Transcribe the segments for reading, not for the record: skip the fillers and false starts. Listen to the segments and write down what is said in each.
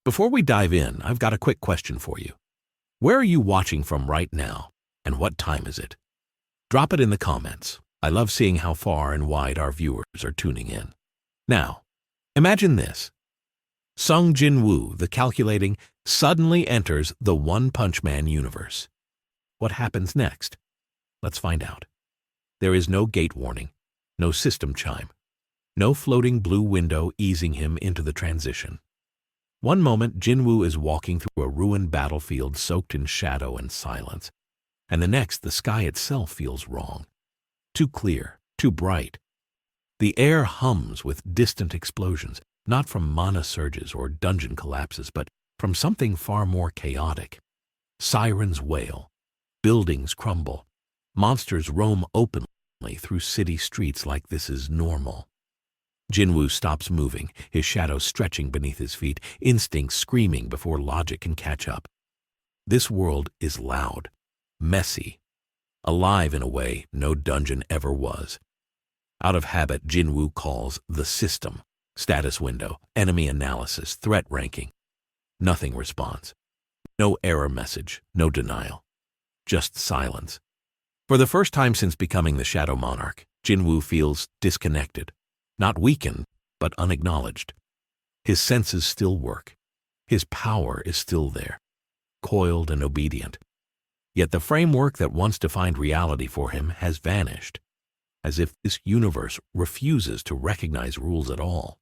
Before we dive in, I've got a quick question for you. Where are you watching from right now, and what time is it? Drop it in the comments. I love seeing how far and wide our viewers are tuning in. Now, imagine this. Sung Jin-Woo, the calculating, suddenly enters the One Punch Man universe. What happens next? Let's find out. There is no gate warning, no system chime, no floating blue window easing him into the transition. One moment, Jin-Woo is walking through a ruined battlefield soaked in shadow and silence, and the next, the sky itself feels wrong. Too clear, too bright. The air hums with distant explosions, not from mana surges or dungeon collapses, but from something far more chaotic. Sirens wail, buildings crumble, monsters roam openly through city streets like this is normal. Jin-Woo stops moving, his shadow stretching beneath his feet, instincts screaming before logic can catch up. This world is loud, messy, alive in a way no dungeon ever was. Out of habit, Jin-Woo calls the system, status window, enemy analysis, threat ranking. Nothing responds. No error message, no denial. Just silence. For the first time since becoming the Shadow Monarch, Jin-Woo feels disconnected. Not weakened, but unacknowledged. His senses still work. His power is still there, coiled and obedient. Yet the framework that once defined reality for him has vanished, as if this universe refuses to recognize rules at all.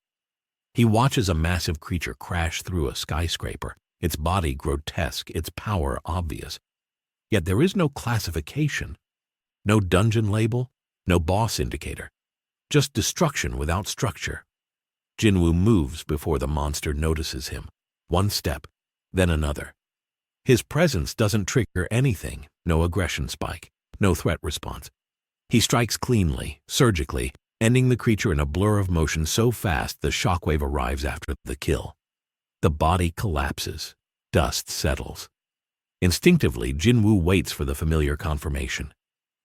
He watches a massive creature crash through a skyscraper, its body grotesque, its power obvious. Yet there is no classification, no dungeon label, no boss indicator. Just destruction without structure. Jin-Woo moves before the monster notices him. One step, then another. His presence doesn't trigger anything, no aggression spike, no threat response. He strikes cleanly, surgically, ending the creature in a blur of motion so fast the shockwave arrives after the kill. The body collapses, dust settles. Instinctively, Jin-Woo waits for the familiar confirmation.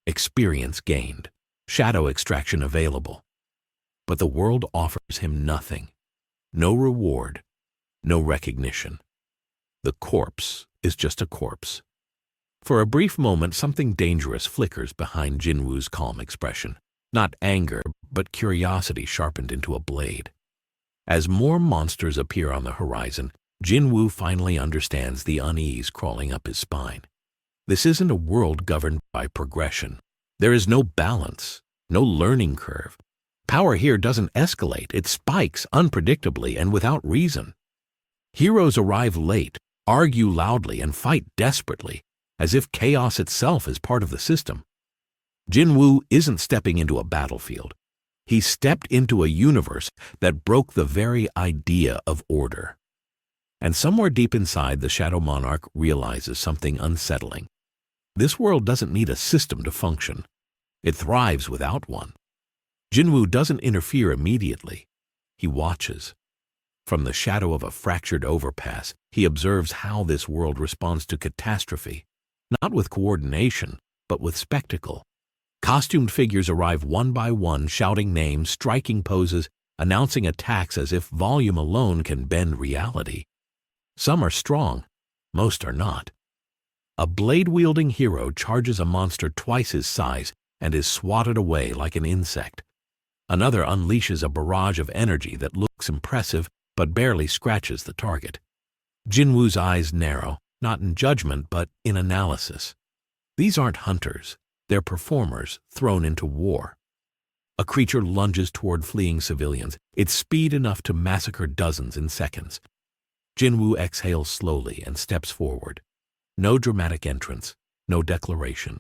Experience gained. Shadow extraction available. But the world offers him nothing. No reward, no recognition. The corpse is just a corpse. For a brief moment, something dangerous flickers behind Jin-Woo's calm expression. Not anger, but curiosity sharpened into a blade. As more monsters appear on the horizon, Jin-Woo finally understands the unease crawling up his spine. This isn't a world governed by progression. There is no balance, no learning curve. Power here doesn't escalate, it spikes unpredictably and without reason. Heroes arrive late, argue loudly, and fight desperately, as if chaos itself is part of the system. Jin-Woo isn't stepping into a battlefield. He stepped into a universe that broke the very idea of order. And somewhere deep inside, the Shadow Monarch realizes something unsettling. This world doesn't need a system to function. It thrives without one. Jin-Woo doesn't interfere immediately. He watches. From the shadow of a fractured overpass, he observes how this world responds to catastrophe, not with coordination, but with spectacle. Costumed figures arrive one by one, shouting names, striking poses, announcing attacks as if volume alone can bend reality. Some are strong, most are not. A blade-wielding hero charges a monster twice his size and is swatted away like an insect. Another unleashes a barrage of energy that looks impressive but barely scratches the target. Jin-Woo's eyes narrow, not in judgment but in analysis. These aren't hunters, they're performers thrown into war. A creature lunges toward fleeing civilians, its speed enough to massacre dozens in seconds. Jin-Woo exhales slowly and steps forward. No dramatic entrance, no declaration.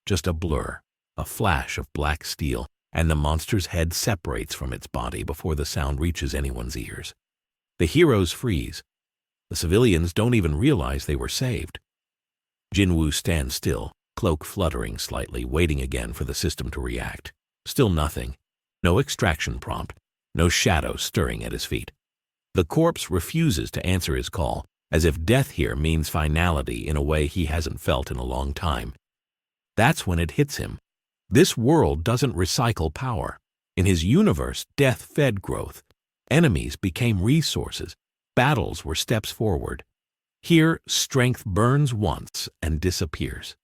Just a blur, a flash of black steel, and the monster's head separates from its body before the sound reaches anyone's ears. The heroes freeze. The civilians don't even realize they were saved. Jin-Woo stands still, cloak fluttering slightly, waiting again for the system to react. Still nothing. No extraction prompt, no shadow stirring at his feet. The corpse refuses to answer his call, as if death here means finality in a way he hasn't felt in a long time. That's when it hits him. This world doesn't recycle power. In his universe, death fed growth. Enemies became resources. Battles were steps forward. Here, strength burns once and disappears.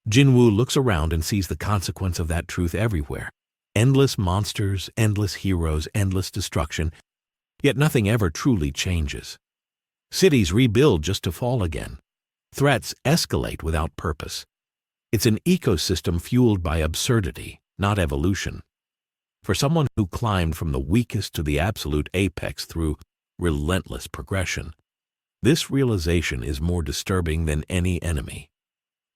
Jin-Woo looks around and sees the consequence of that truth everywhere. Endless monsters, endless heroes, endless destruction, yet nothing ever truly changes. Cities rebuild just to fall again. Threats escalate without purpose. It's an ecosystem fueled by absurdity, not evolution. For someone who climbed from the weakest to the absolute apex through relentless progression, this realization is more disturbing than any enemy.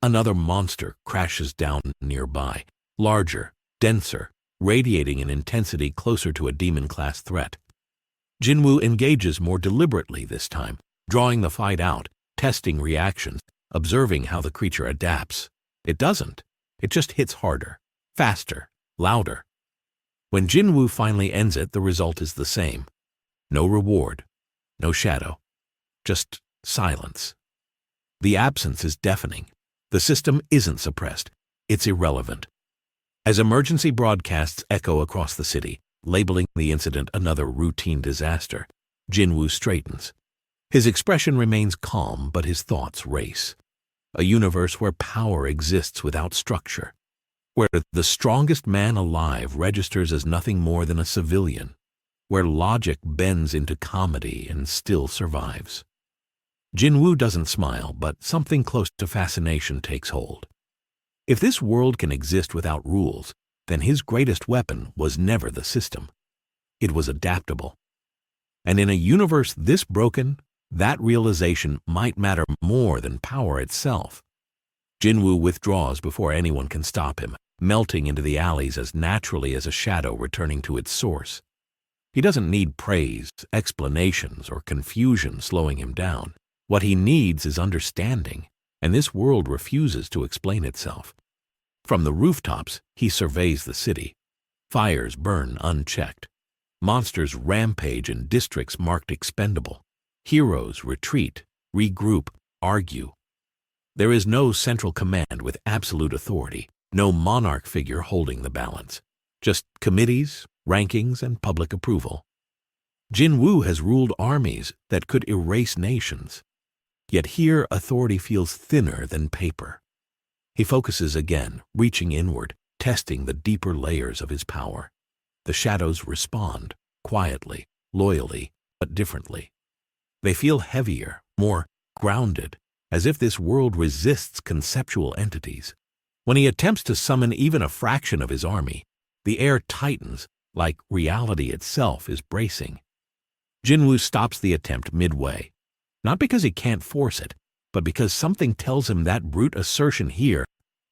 Another monster crashes down nearby, larger, denser, radiating an intensity closer to a demon-class threat. Jin-Woo engages more deliberately this time, drawing the fight out, testing reactions, observing how the creature adapts. It doesn't. It just hits harder, faster, louder. When Jin-Woo finally ends it, the result is the same. No reward, no shadow, just silence. The absence is deafening. The system isn't suppressed. It's irrelevant. As emergency broadcasts echo across the city, labeling the incident another routine disaster, Jin-Woo straightens. His expression remains calm, but his thoughts race. A universe where power exists without structure, where the strongest man alive registers as nothing more than a civilian, where logic bends into comedy and still survives. Jin-Woo doesn't smile, but something close to fascination takes hold. If this world can exist without rules, then his greatest weapon was never the system. It was adaptable. And in a universe this broken, that realization might matter more than power itself. Jin-Woo withdraws before anyone can stop him, melting into the alleys as naturally as a shadow returning to its source. He doesn't need praise, explanations, or confusion slowing him down. What he needs is understanding, and this world refuses to explain itself. From the rooftops, he surveys the city. Fires burn unchecked. Monsters rampage in districts marked expendable. Heroes retreat, regroup, argue. There is no central command with absolute authority, no monarch figure holding the balance. Just committees, rankings, and public approval. Jin-Woo has ruled armies that could erase nations. Yet here authority feels thinner than paper. He focuses again, reaching inward, testing the deeper layers of his power. The shadows respond, quietly, loyally, but differently. They feel heavier, more grounded, as if this world resists conceptual entities. When he attempts to summon even a fraction of his army, the air tightens, like reality itself is bracing. Jin-Woo stops the attempt midway, not because he can't force it, but because something tells him that brute assertion here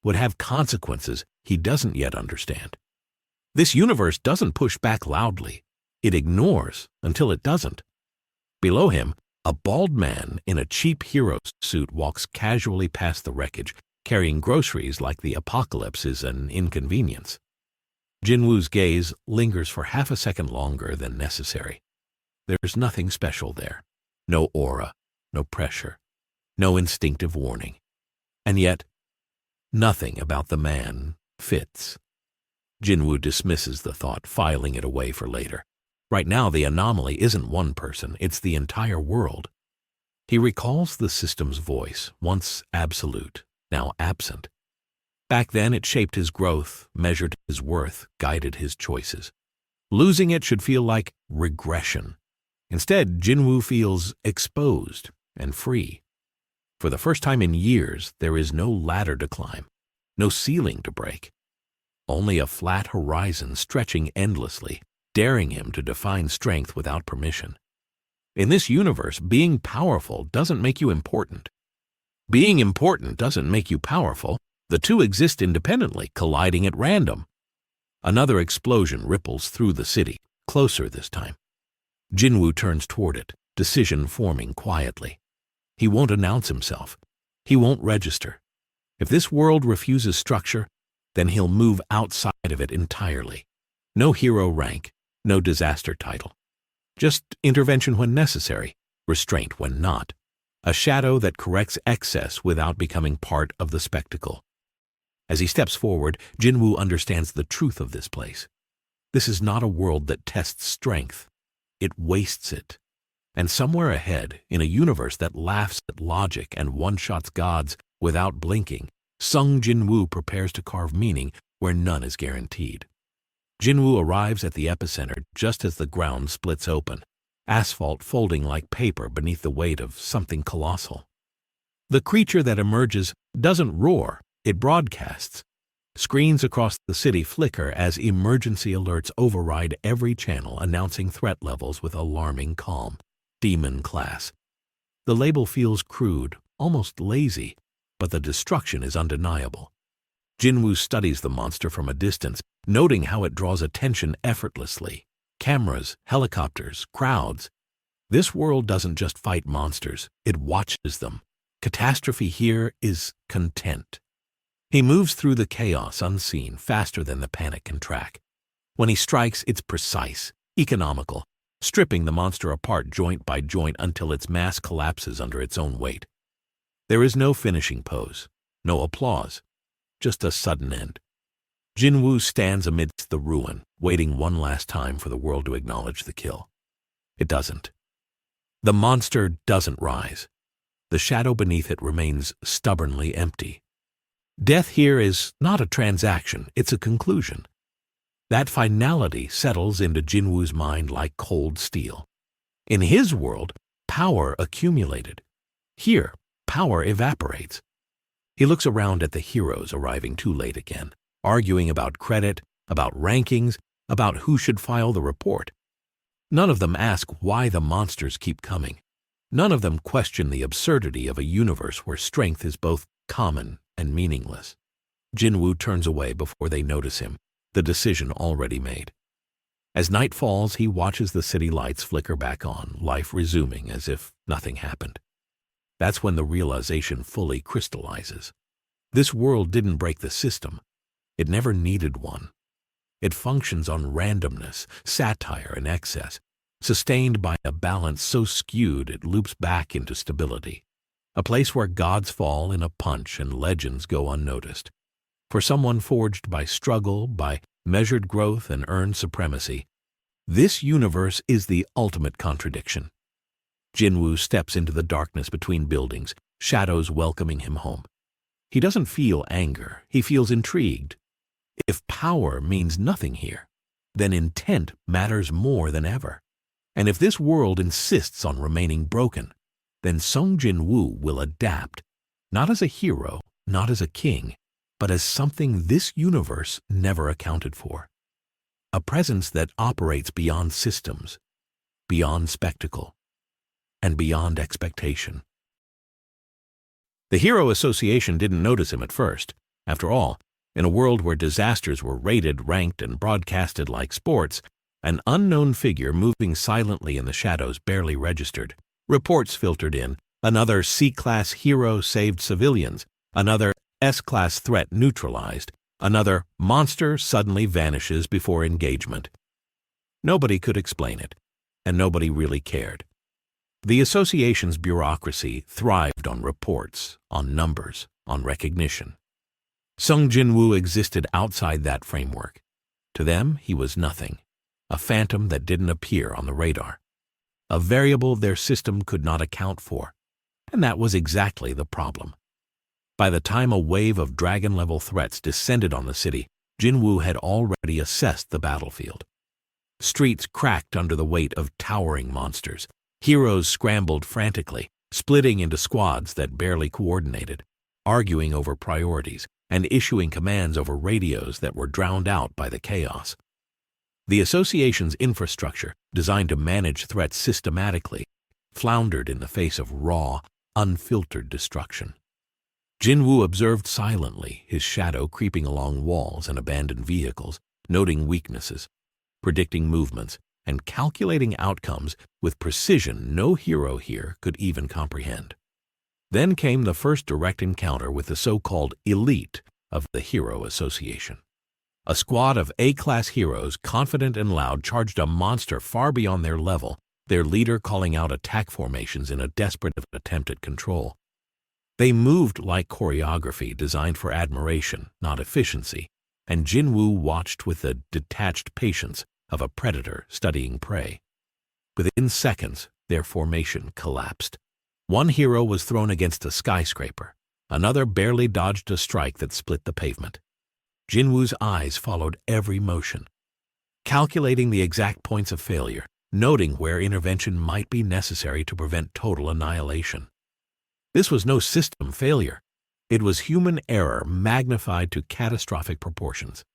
would have consequences he doesn't yet understand. This universe doesn't push back loudly. It ignores until it doesn't. Below him, a bald man in a cheap hero suit walks casually past the wreckage, carrying groceries like the apocalypse is an inconvenience. Jin-Woo's gaze lingers for half a second longer than necessary. There's nothing special there. No aura, no pressure, no instinctive warning. And yet, nothing about the man fits. Jin-Woo dismisses the thought, filing it away for later. Right now, the anomaly isn't one person, it's the entire world. He recalls the system's voice, once absolute, now absent. Back then, it shaped his growth, measured his worth, guided his choices. Losing it should feel like regression. Instead, Jin-Woo feels exposed and free. For the first time in years, there is no ladder to climb, no ceiling to break. Only a flat horizon stretching endlessly, daring him to define strength without permission. In this universe, being powerful doesn't make you important. Being important doesn't make you powerful. The two exist independently, colliding at random. Another explosion ripples through the city, closer this time. Jin-Woo turns toward it, decision forming quietly. He won't announce himself. He won't register. If this world refuses structure, then he'll move outside of it entirely. No hero rank, no disaster title. Just intervention when necessary, restraint when not. A shadow that corrects excess without becoming part of the spectacle. As he steps forward, Jin-Woo understands the truth of this place. This is not a world that tests strength. It wastes it. And somewhere ahead, in a universe that laughs at logic and one-shots gods without blinking, Sung Jin-Woo prepares to carve meaning where none is guaranteed. Jin-Woo arrives at the epicenter just as the ground splits open, asphalt folding like paper beneath the weight of something colossal. The creature that emerges doesn't roar, it broadcasts. Screens across the city flicker as emergency alerts override every channel, announcing threat levels with alarming calm. Demon class. The label feels crude, almost lazy, but the destruction is undeniable. Jin-Woo studies the monster from a distance, noting how it draws attention effortlessly. Cameras, helicopters, crowds. This world doesn't just fight monsters, it watches them. Catastrophe here is content. He moves through the chaos unseen, faster than the panic can track. When he strikes, it's precise, economical, stripping the monster apart joint by joint until its mass collapses under its own weight. There is no finishing pose, no applause, just a sudden end. Jin-Woo stands amidst the ruin, waiting one last time for the world to acknowledge the kill. It doesn't. The monster doesn't rise. The shadow beneath it remains stubbornly empty. Death here is not a transaction, it's a conclusion. That finality settles into Jin-Woo's mind like cold steel. In his world, power accumulated. Here, power evaporates. He looks around at the heroes arriving too late again, arguing about credit, about rankings, about who should file the report. None of them ask why the monsters keep coming. None of them question the absurdity of a universe where strength is both common and meaningless. Jin-Woo turns away before they notice him, the decision already made. As night falls, he watches the city lights flicker back on, life resuming as if nothing happened. That's when the realization fully crystallizes. This world didn't break the system. It never needed one. It functions on randomness, satire, and excess, sustained by a balance so skewed it loops back into stability. A place where gods fall in a punch and legends go unnoticed. For someone forged by struggle, by measured growth and earned supremacy, this universe is the ultimate contradiction. Jin-Woo steps into the darkness between buildings, shadows welcoming him home. He doesn't feel anger, he feels intrigued. If power means nothing here, then intent matters more than ever. And if this world insists on remaining broken, then Sung Jin-Woo will adapt, not as a hero, not as a king, but as something this universe never accounted for. A presence that operates beyond systems, beyond spectacle, and beyond expectation. The Hero Association didn't notice him at first. After all, in a world where disasters were rated, ranked, and broadcasted like sports, an unknown figure moving silently in the shadows barely registered. Reports filtered in. Another C-class hero saved civilians. Another S-class threat neutralized. Another monster suddenly vanishes before engagement. Nobody could explain it, and nobody really cared. The association's bureaucracy thrived on reports, on numbers, on recognition. Sung Jin-Woo existed outside that framework. To them, he was nothing, a phantom that didn't appear on the radar, a variable their system could not account for, and that was exactly the problem. By the time a wave of dragon-level threats descended on the city, Jin-Woo had already assessed the battlefield. Streets cracked under the weight of towering monsters. Heroes scrambled frantically, splitting into squads that barely coordinated, arguing over priorities, and issuing commands over radios that were drowned out by the chaos. The association's infrastructure, designed to manage threats systematically, floundered in the face of raw, unfiltered destruction. Jin-Woo observed silently, his shadow creeping along walls and abandoned vehicles, noting weaknesses, predicting movements, and calculating outcomes with precision no hero here could even comprehend. Then came the first direct encounter with the so-called elite of the Hero Association. A squad of A-class heroes, confident and loud, charged a monster far beyond their level, their leader calling out attack formations in a desperate attempt at control. They moved like choreography designed for admiration, not efficiency, and Jin-Woo watched with the detached patience of a predator studying prey. Within seconds, their formation collapsed. One hero was thrown against a skyscraper. Another barely dodged a strike that split the pavement. Jin-Woo's eyes followed every motion, calculating the exact points of failure, noting where intervention might be necessary to prevent total annihilation. This was no system failure. It was human error magnified to catastrophic proportions.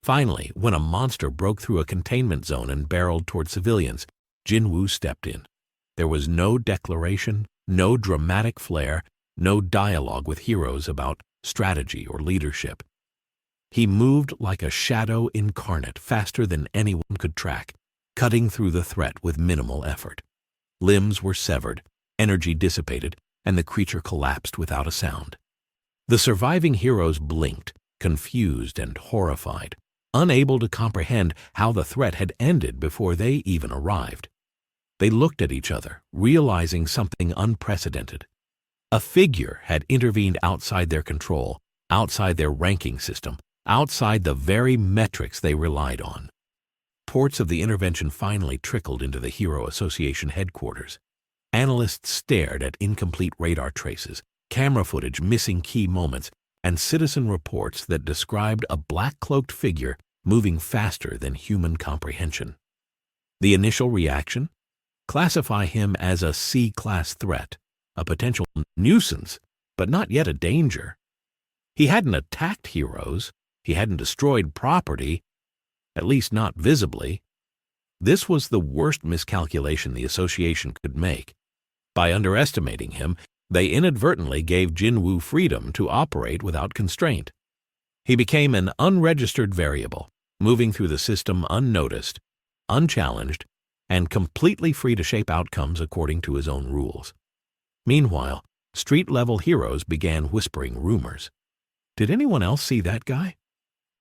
Finally, when a monster broke through a containment zone and barreled toward civilians, Jin-Woo stepped in. There was no declaration, no dramatic flair, no dialogue with heroes about strategy or leadership. He moved like a shadow incarnate, faster than anyone could track, cutting through the threat with minimal effort. Limbs were severed, energy dissipated, and the creature collapsed without a sound. The surviving heroes blinked, confused and horrified, unable to comprehend how the threat had ended before they even arrived. They looked at each other, realizing something unprecedented. A figure had intervened outside their control, outside their ranking system, outside the very metrics they relied on. Reports of the intervention finally trickled into the Hero Association headquarters. Analysts stared at incomplete radar traces, camera footage missing key moments, and citizen reports that described a black-cloaked figure moving faster than human comprehension. The initial reaction? Classify him as a C-class threat, a potential nuisance, but not yet a danger. He hadn't attacked heroes. He hadn't destroyed property, at least not visibly. This was the worst miscalculation the association could make. By underestimating him, they inadvertently gave Jin-Woo freedom to operate without constraint. He became an unregistered variable, moving through the system unnoticed, unchallenged, and completely free to shape outcomes according to his own rules. Meanwhile, street-level heroes began whispering rumors. Did anyone else see that guy?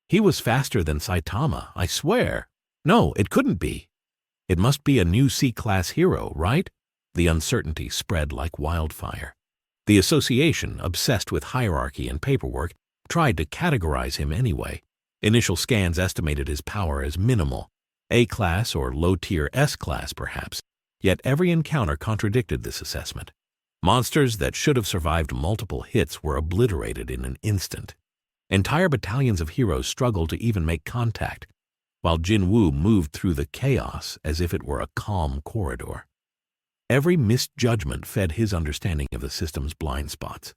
He was faster than Saitama, I swear. No, it couldn't be. It must be a new C-class hero, right? The uncertainty spread like wildfire. The association, obsessed with hierarchy and paperwork, tried to categorize him anyway. Initial scans estimated his power as minimal, A-class or low-tier S-class perhaps, yet every encounter contradicted this assessment. Monsters that should have survived multiple hits were obliterated in an instant. Entire battalions of heroes struggled to even make contact, while Jin-Woo moved through the chaos as if it were a calm corridor. Every misjudgment fed his understanding of the system's blind spots.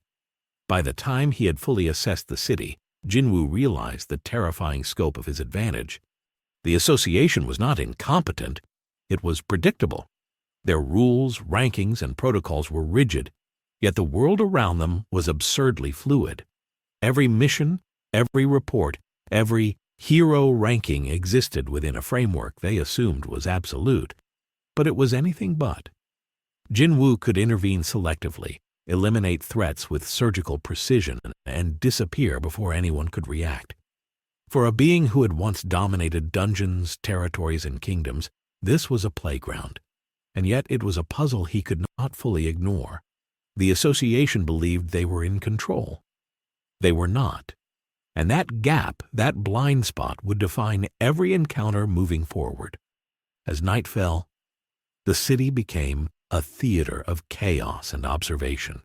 By the time he had fully assessed the city, Jin-Woo realized the terrifying scope of his advantage. The association was not incompetent, it was predictable. Their rules, rankings, and protocols were rigid, yet the world around them was absurdly fluid. Every mission, every report, every hero ranking existed within a framework they assumed was absolute, but it was anything but. Jin-Woo could intervene selectively, eliminate threats with surgical precision, and disappear before anyone could react. For a being who had once dominated dungeons, territories, and kingdoms, this was a playground. And yet it was a puzzle he could not fully ignore. The association believed they were in control. They were not. And that gap, that blind spot, would define every encounter moving forward. As night fell, the city became a theater of chaos and observation.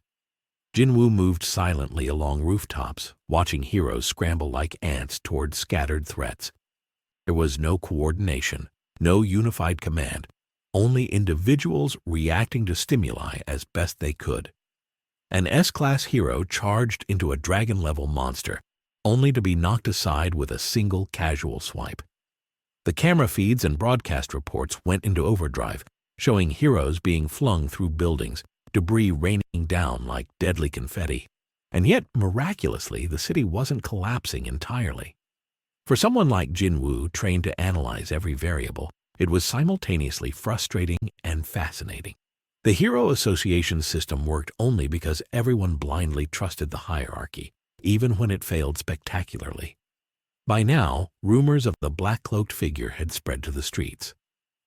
Jin-Woo moved silently along rooftops, watching heroes scramble like ants toward scattered threats. There was no coordination, no unified command, only individuals reacting to stimuli as best they could. An S-class hero charged into a dragon-level monster, only to be knocked aside with a single casual swipe. The camera feeds and broadcast reports went into overdrive, showing heroes being flung through buildings, debris raining down like deadly confetti. And yet, miraculously, the city wasn't collapsing entirely. For someone like Jin-Woo, trained to analyze every variable, it was simultaneously frustrating and fascinating. The Hero Association system worked only because everyone blindly trusted the hierarchy, even when it failed spectacularly. By now, rumors of the black-cloaked figure had spread to the streets.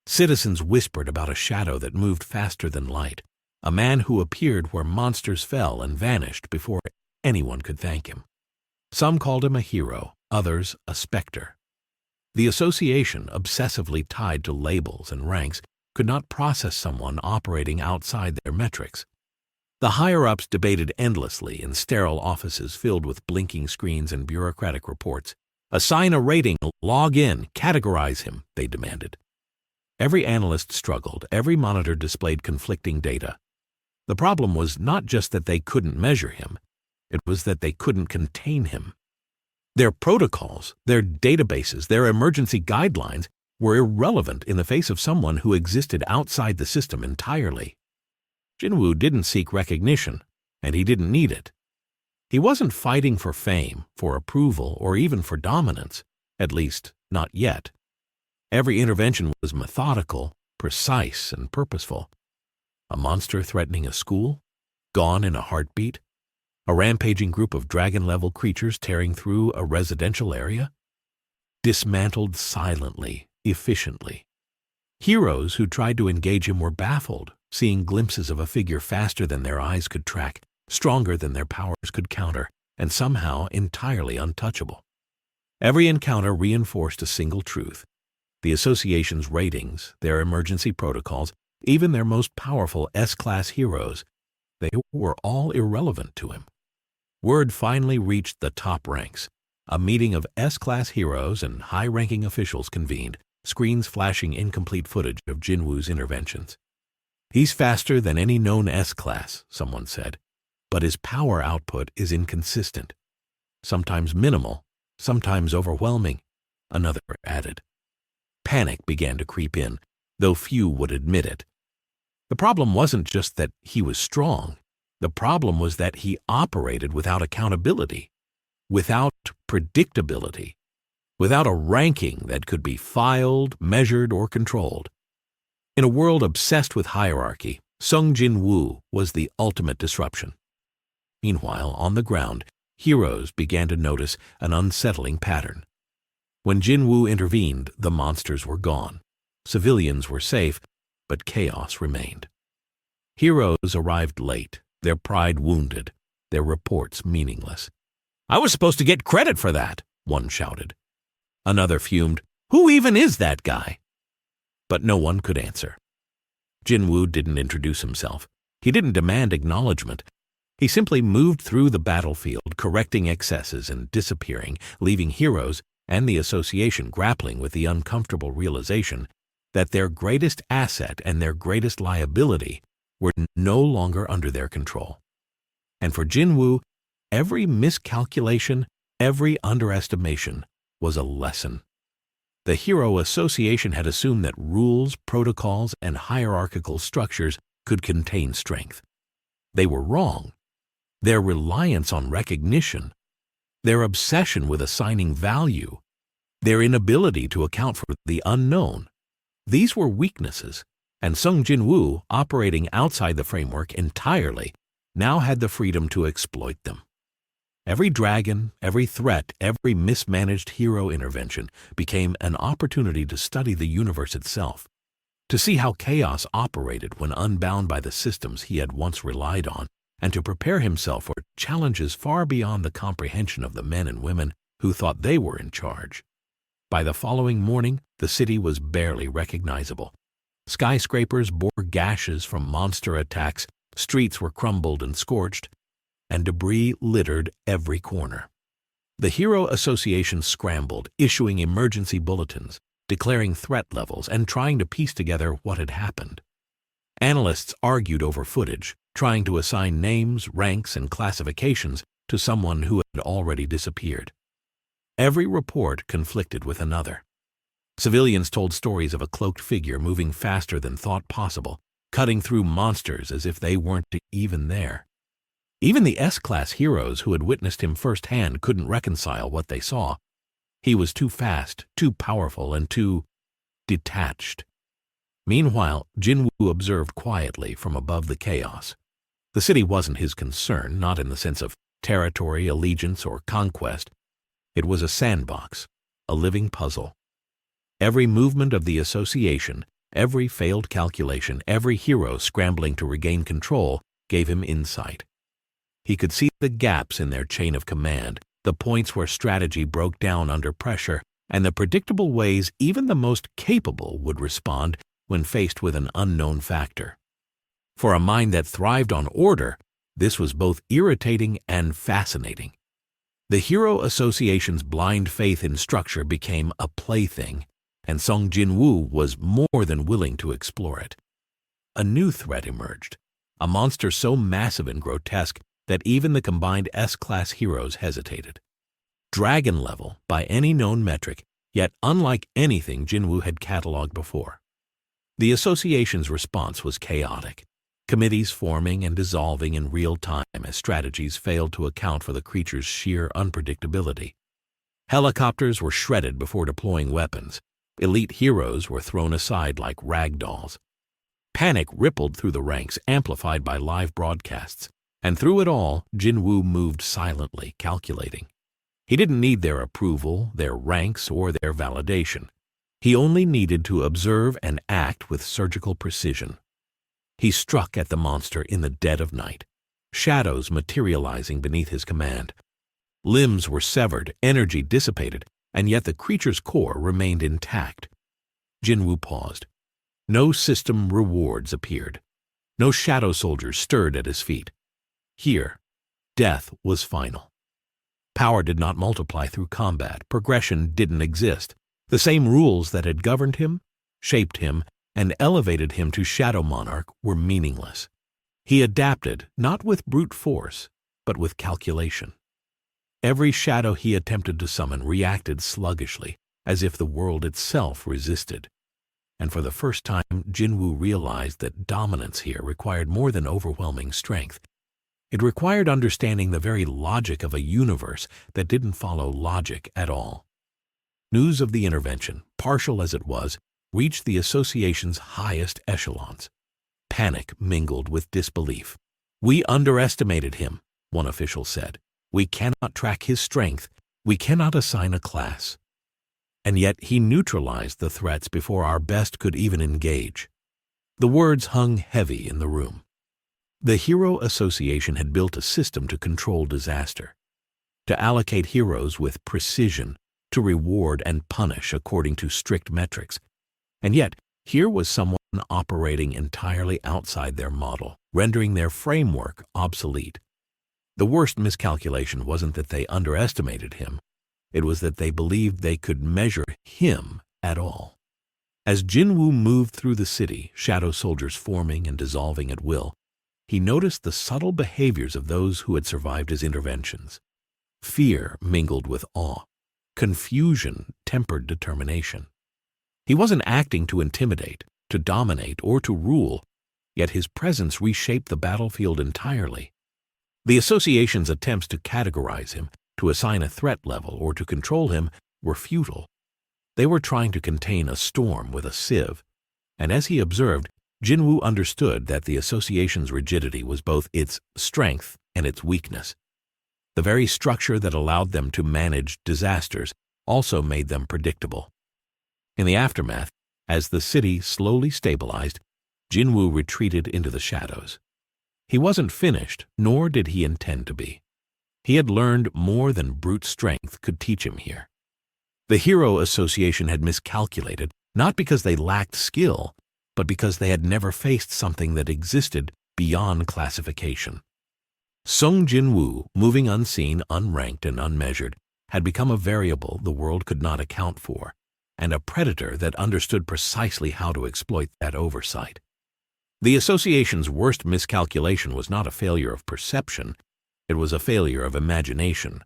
Citizens whispered about a shadow that moved faster than light, a man who appeared where monsters fell and vanished before anyone could thank him. Some called him a hero, others a specter. The association, obsessively tied to labels and ranks, could not process someone operating outside their metrics. The higher-ups debated endlessly in sterile offices filled with blinking screens and bureaucratic reports. Assign a rating, log in, categorize him, they demanded. Every analyst struggled, every monitor displayed conflicting data. The problem was not just that they couldn't measure him, it was that they couldn't contain him. Their protocols, their databases, their emergency guidelines were irrelevant in the face of someone who existed outside the system entirely. Jin-Woo didn't seek recognition, and he didn't need it. He wasn't fighting for fame, for approval, or even for dominance, at least not yet. Every intervention was methodical, precise, and purposeful. A monster threatening a school? Gone in a heartbeat? A rampaging group of dragon-level creatures tearing through a residential area? Dismantled silently, efficiently. Heroes who tried to engage him were baffled, seeing glimpses of a figure faster than their eyes could track, stronger than their powers could counter, and somehow entirely untouchable. Every encounter reinforced a single truth. The association's ratings, their emergency protocols, even their most powerful S-class heroes, they were all irrelevant to him. Word finally reached the top ranks. A meeting of S-class heroes and high-ranking officials convened, screens flashing incomplete footage of Jin-Woo's interventions. He's faster than any known S-class, someone said, but his power output is inconsistent. Sometimes minimal, sometimes overwhelming, another added. Panic began to creep in, though few would admit it. The problem wasn't just that he was strong. The problem was that he operated without accountability, without predictability, without a ranking that could be filed, measured, or controlled. In a world obsessed with hierarchy, Sung Jin-Woo was the ultimate disruption. Meanwhile, on the ground, heroes began to notice an unsettling pattern. When Jin-Woo intervened, the monsters were gone. Civilians were safe, but chaos remained. Heroes arrived late, their pride wounded, their reports meaningless. "I was supposed to get credit for that," one shouted. Another fumed, "Who even is that guy?" But no one could answer. Jin-Woo didn't introduce himself. He didn't demand acknowledgement. He simply moved through the battlefield, correcting excesses and disappearing, leaving heroes and the association grappling with the uncomfortable realization that their greatest asset and their greatest liability were no longer under their control. And for Jin-Woo, every miscalculation, every underestimation was a lesson. The Hero Association had assumed that rules, protocols, and hierarchical structures could contain strength. They were wrong. Their reliance on recognition, their obsession with assigning value, their inability to account for the unknown, these were weaknesses, and Sung Jin-Woo, operating outside the framework entirely, now had the freedom to exploit them. Every dragon, every threat, every mismanaged hero intervention became an opportunity to study the universe itself, to see how chaos operated when unbound by the systems he had once relied on, and to prepare himself for challenges far beyond the comprehension of the men and women who thought they were in charge. By the following morning, the city was barely recognizable. Skyscrapers bore gashes from monster attacks, streets were crumbled and scorched, and debris littered every corner. The Hero Association scrambled, issuing emergency bulletins, declaring threat levels, and trying to piece together what had happened. Analysts argued over footage, trying to assign names, ranks, and classifications to someone who had already disappeared. Every report conflicted with another. Civilians told stories of a cloaked figure moving faster than thought possible, cutting through monsters as if they weren't even there. Even the S-class heroes who had witnessed him firsthand couldn't reconcile what they saw. He was too fast, too powerful, and too detached. Meanwhile, Jin-Woo observed quietly from above the chaos. The city wasn't his concern, not in the sense of territory, allegiance, or conquest. It was a sandbox, a living puzzle. Every movement of the association, every failed calculation, every hero scrambling to regain control gave him insight. He could see the gaps in their chain of command, the points where strategy broke down under pressure, and the predictable ways even the most capable would respond when faced with an unknown factor. For a mind that thrived on order, this was both irritating and fascinating. The Hero Association's blind faith in structure became a plaything, and Sung Jin-Woo was more than willing to explore it. A new threat emerged, a monster so massive and grotesque that even the combined S-class heroes hesitated. Dragon level by any known metric, yet unlike anything Jin-Woo had catalogued before. The association's response was chaotic, committees forming and dissolving in real time as strategies failed to account for the creature's sheer unpredictability. Helicopters were shredded before deploying weapons. Elite heroes were thrown aside like rag dolls. Panic rippled through the ranks, amplified by live broadcasts. And through it all, Jin-Woo moved silently, calculating. He didn't need their approval, their ranks, or their validation. He only needed to observe and act with surgical precision. He struck at the monster in the dead of night, shadows materializing beneath his command. Limbs were severed, energy dissipated, and yet the creature's core remained intact. Jin-Woo paused. No system rewards appeared. No shadow soldiers stirred at his feet. Here, death was final. Power did not multiply through combat. Progression didn't exist. The same rules that had governed him, shaped him, and elevated him to Shadow Monarch were meaningless. He adapted, not with brute force, but with calculation. Every shadow he attempted to summon reacted sluggishly, as if the world itself resisted. And for the first time, Jin-Woo realized that dominance here required more than overwhelming strength. It required understanding the very logic of a universe that didn't follow logic at all. News of the intervention, partial as it was, reached the association's highest echelons. Panic mingled with disbelief. "We underestimated him," one official said. "We cannot track his strength. We cannot assign a class." And yet he neutralized the threats before our best could even engage. The words hung heavy in the room. The Hero Association had built a system to control disaster, to allocate heroes with precision, to reward and punish according to strict metrics. And yet, here was someone operating entirely outside their model, rendering their framework obsolete. The worst miscalculation wasn't that they underestimated him. It was that they believed they could measure him at all. As Jin-Woo moved through the city, shadow soldiers forming and dissolving at will, he noticed the subtle behaviors of those who had survived his interventions. Fear mingled with awe. Confusion tempered determination. He wasn't acting to intimidate, to dominate, or to rule, yet his presence reshaped the battlefield entirely. The association's attempts to categorize him, to assign a threat level, or to control him were futile. They were trying to contain a storm with a sieve, and as he observed, Jin-Woo understood that the association's rigidity was both its strength and its weakness. The very structure that allowed them to manage disasters also made them predictable. In the aftermath, as the city slowly stabilized, Jin-Woo retreated into the shadows. He wasn't finished, nor did he intend to be. He had learned more than brute strength could teach him here. The Hero Association had miscalculated, not because they lacked skill, but because they had never faced something that existed beyond classification. Sung Jin-Woo, moving unseen, unranked, and unmeasured, had become a variable the world could not account for, and a predator that understood precisely how to exploit that oversight. The association's worst miscalculation was not a failure of perception, it was a failure of imagination.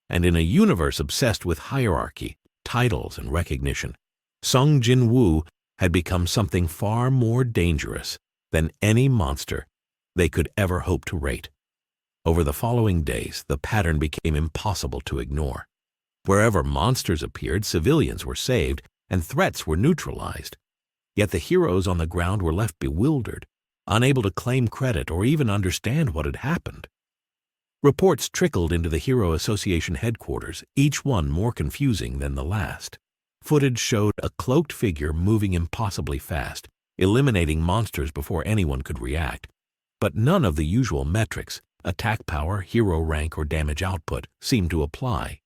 And in a universe obsessed with hierarchy, titles, and recognition, Sung Jin-Woo had become something far more dangerous than any monster they could ever hope to rate. Over the following days, the pattern became impossible to ignore. Wherever monsters appeared, civilians were saved, and threats were neutralized. Yet the heroes on the ground were left bewildered, unable to claim credit or even understand what had happened. Reports trickled into the Hero Association headquarters, each one more confusing than the last. Footage showed a cloaked figure moving impossibly fast, eliminating monsters before anyone could react. But none of the usual metrics, attack power, hero rank, or damage output, seemed to apply.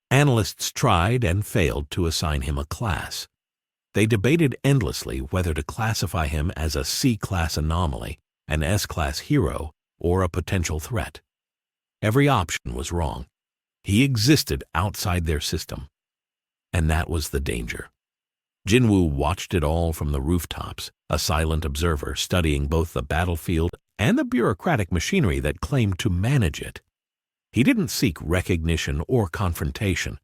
Analysts tried and failed to assign him a class. They debated endlessly whether to classify him as a C-class anomaly, an S-class hero, or a potential threat. Every option was wrong. He existed outside their system. And that was the danger. Jin-Woo watched it all from the rooftops, a silent observer studying both the battlefield and the bureaucratic machinery that claimed to manage it. He didn't seek recognition or confrontation,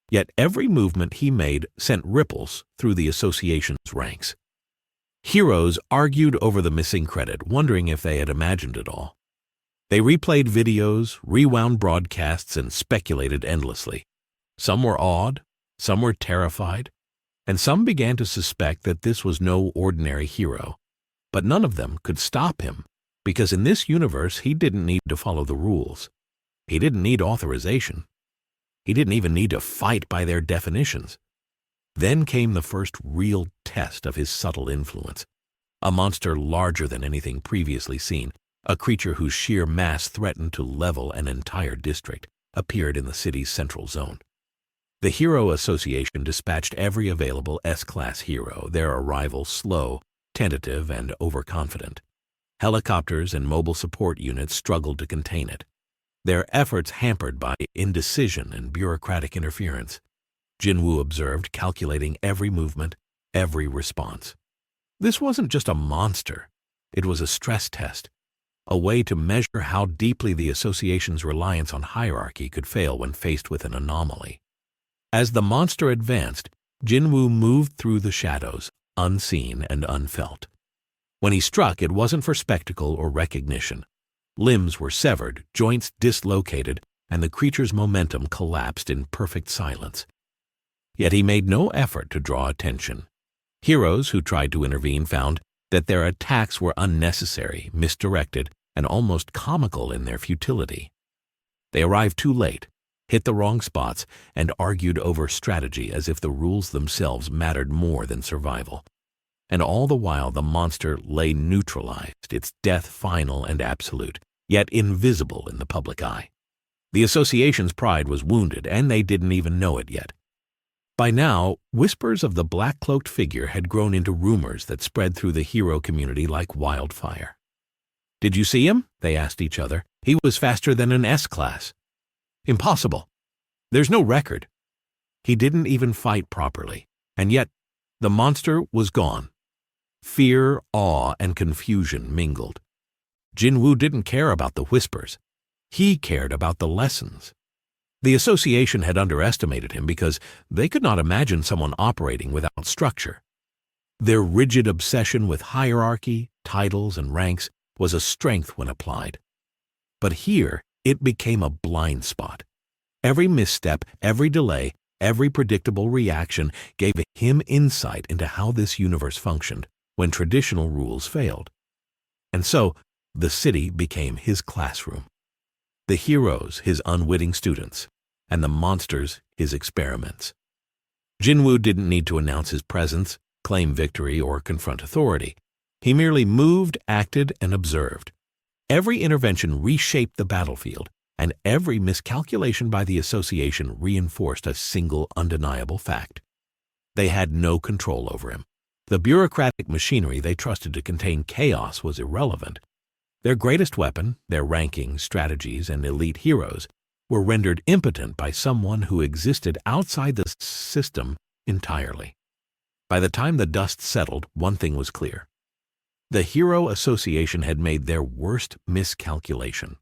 yet every movement he made sent ripples through the association's ranks. Heroes argued over the missing credit, wondering if they had imagined it all. They replayed videos, rewound broadcasts, and speculated endlessly. Some were awed, some were terrified, and some began to suspect that this was no ordinary hero. But none of them could stop him, because in this universe he didn't need to follow the rules. He didn't need authorization. He didn't even need to fight by their definitions. Then came the first real test of his subtle influence. A monster larger than anything previously seen, a creature whose sheer mass threatened to level an entire district, appeared in the city's central zone. The Hero Association dispatched every available S-class hero, their arrival slow, tentative, and overconfident. Helicopters and mobile support units struggled to contain it, their efforts hampered by indecision and bureaucratic interference. Jin-Woo observed, calculating every movement, every response. This wasn't just a monster. It was a stress test, a way to measure how deeply the association's reliance on hierarchy could fail when faced with an anomaly. As the monster advanced, Jin-Woo moved through the shadows, unseen and unfelt. When he struck, it wasn't for spectacle or recognition. Limbs were severed, joints dislocated, and the creature's momentum collapsed in perfect silence. Yet he made no effort to draw attention. Heroes who tried to intervene found that their attacks were unnecessary, misdirected, and almost comical in their futility. They arrived too late, hit the wrong spots, and argued over strategy as if the rules themselves mattered more than survival. And all the while the monster lay neutralized, its death final and absolute, yet invisible in the public eye. The association's pride was wounded, and they didn't even know it yet. By now, whispers of the black-cloaked figure had grown into rumors that spread through the hero community like wildfire. "Did you see him?" they asked each other. "He was faster than an S-class." "Impossible. There's no record." He didn't even fight properly, and yet the monster was gone. Fear, awe, and confusion mingled. Jin-Woo didn't care about the whispers. He cared about the lessons. The association had underestimated him because they could not imagine someone operating without structure. Their rigid obsession with hierarchy, titles, and ranks was a strength when applied. But here, it became a blind spot. Every misstep, every delay, every predictable reaction gave him insight into how this universe functioned when traditional rules failed. And so, the city became his classroom. The heroes his unwitting students, and the monsters his experiments. Jin-Woo didn't need to announce his presence, claim victory, or confront authority. He merely moved, acted, and observed. Every intervention reshaped the battlefield, and every miscalculation by the association reinforced a single undeniable fact. They had no control over him. The bureaucratic machinery they trusted to contain chaos was irrelevant. Their greatest weapon, their rankings, strategies, and elite heroes, were rendered impotent by someone who existed outside the system entirely. By the time the dust settled, one thing was clear. The Hero Association had made their worst miscalculation.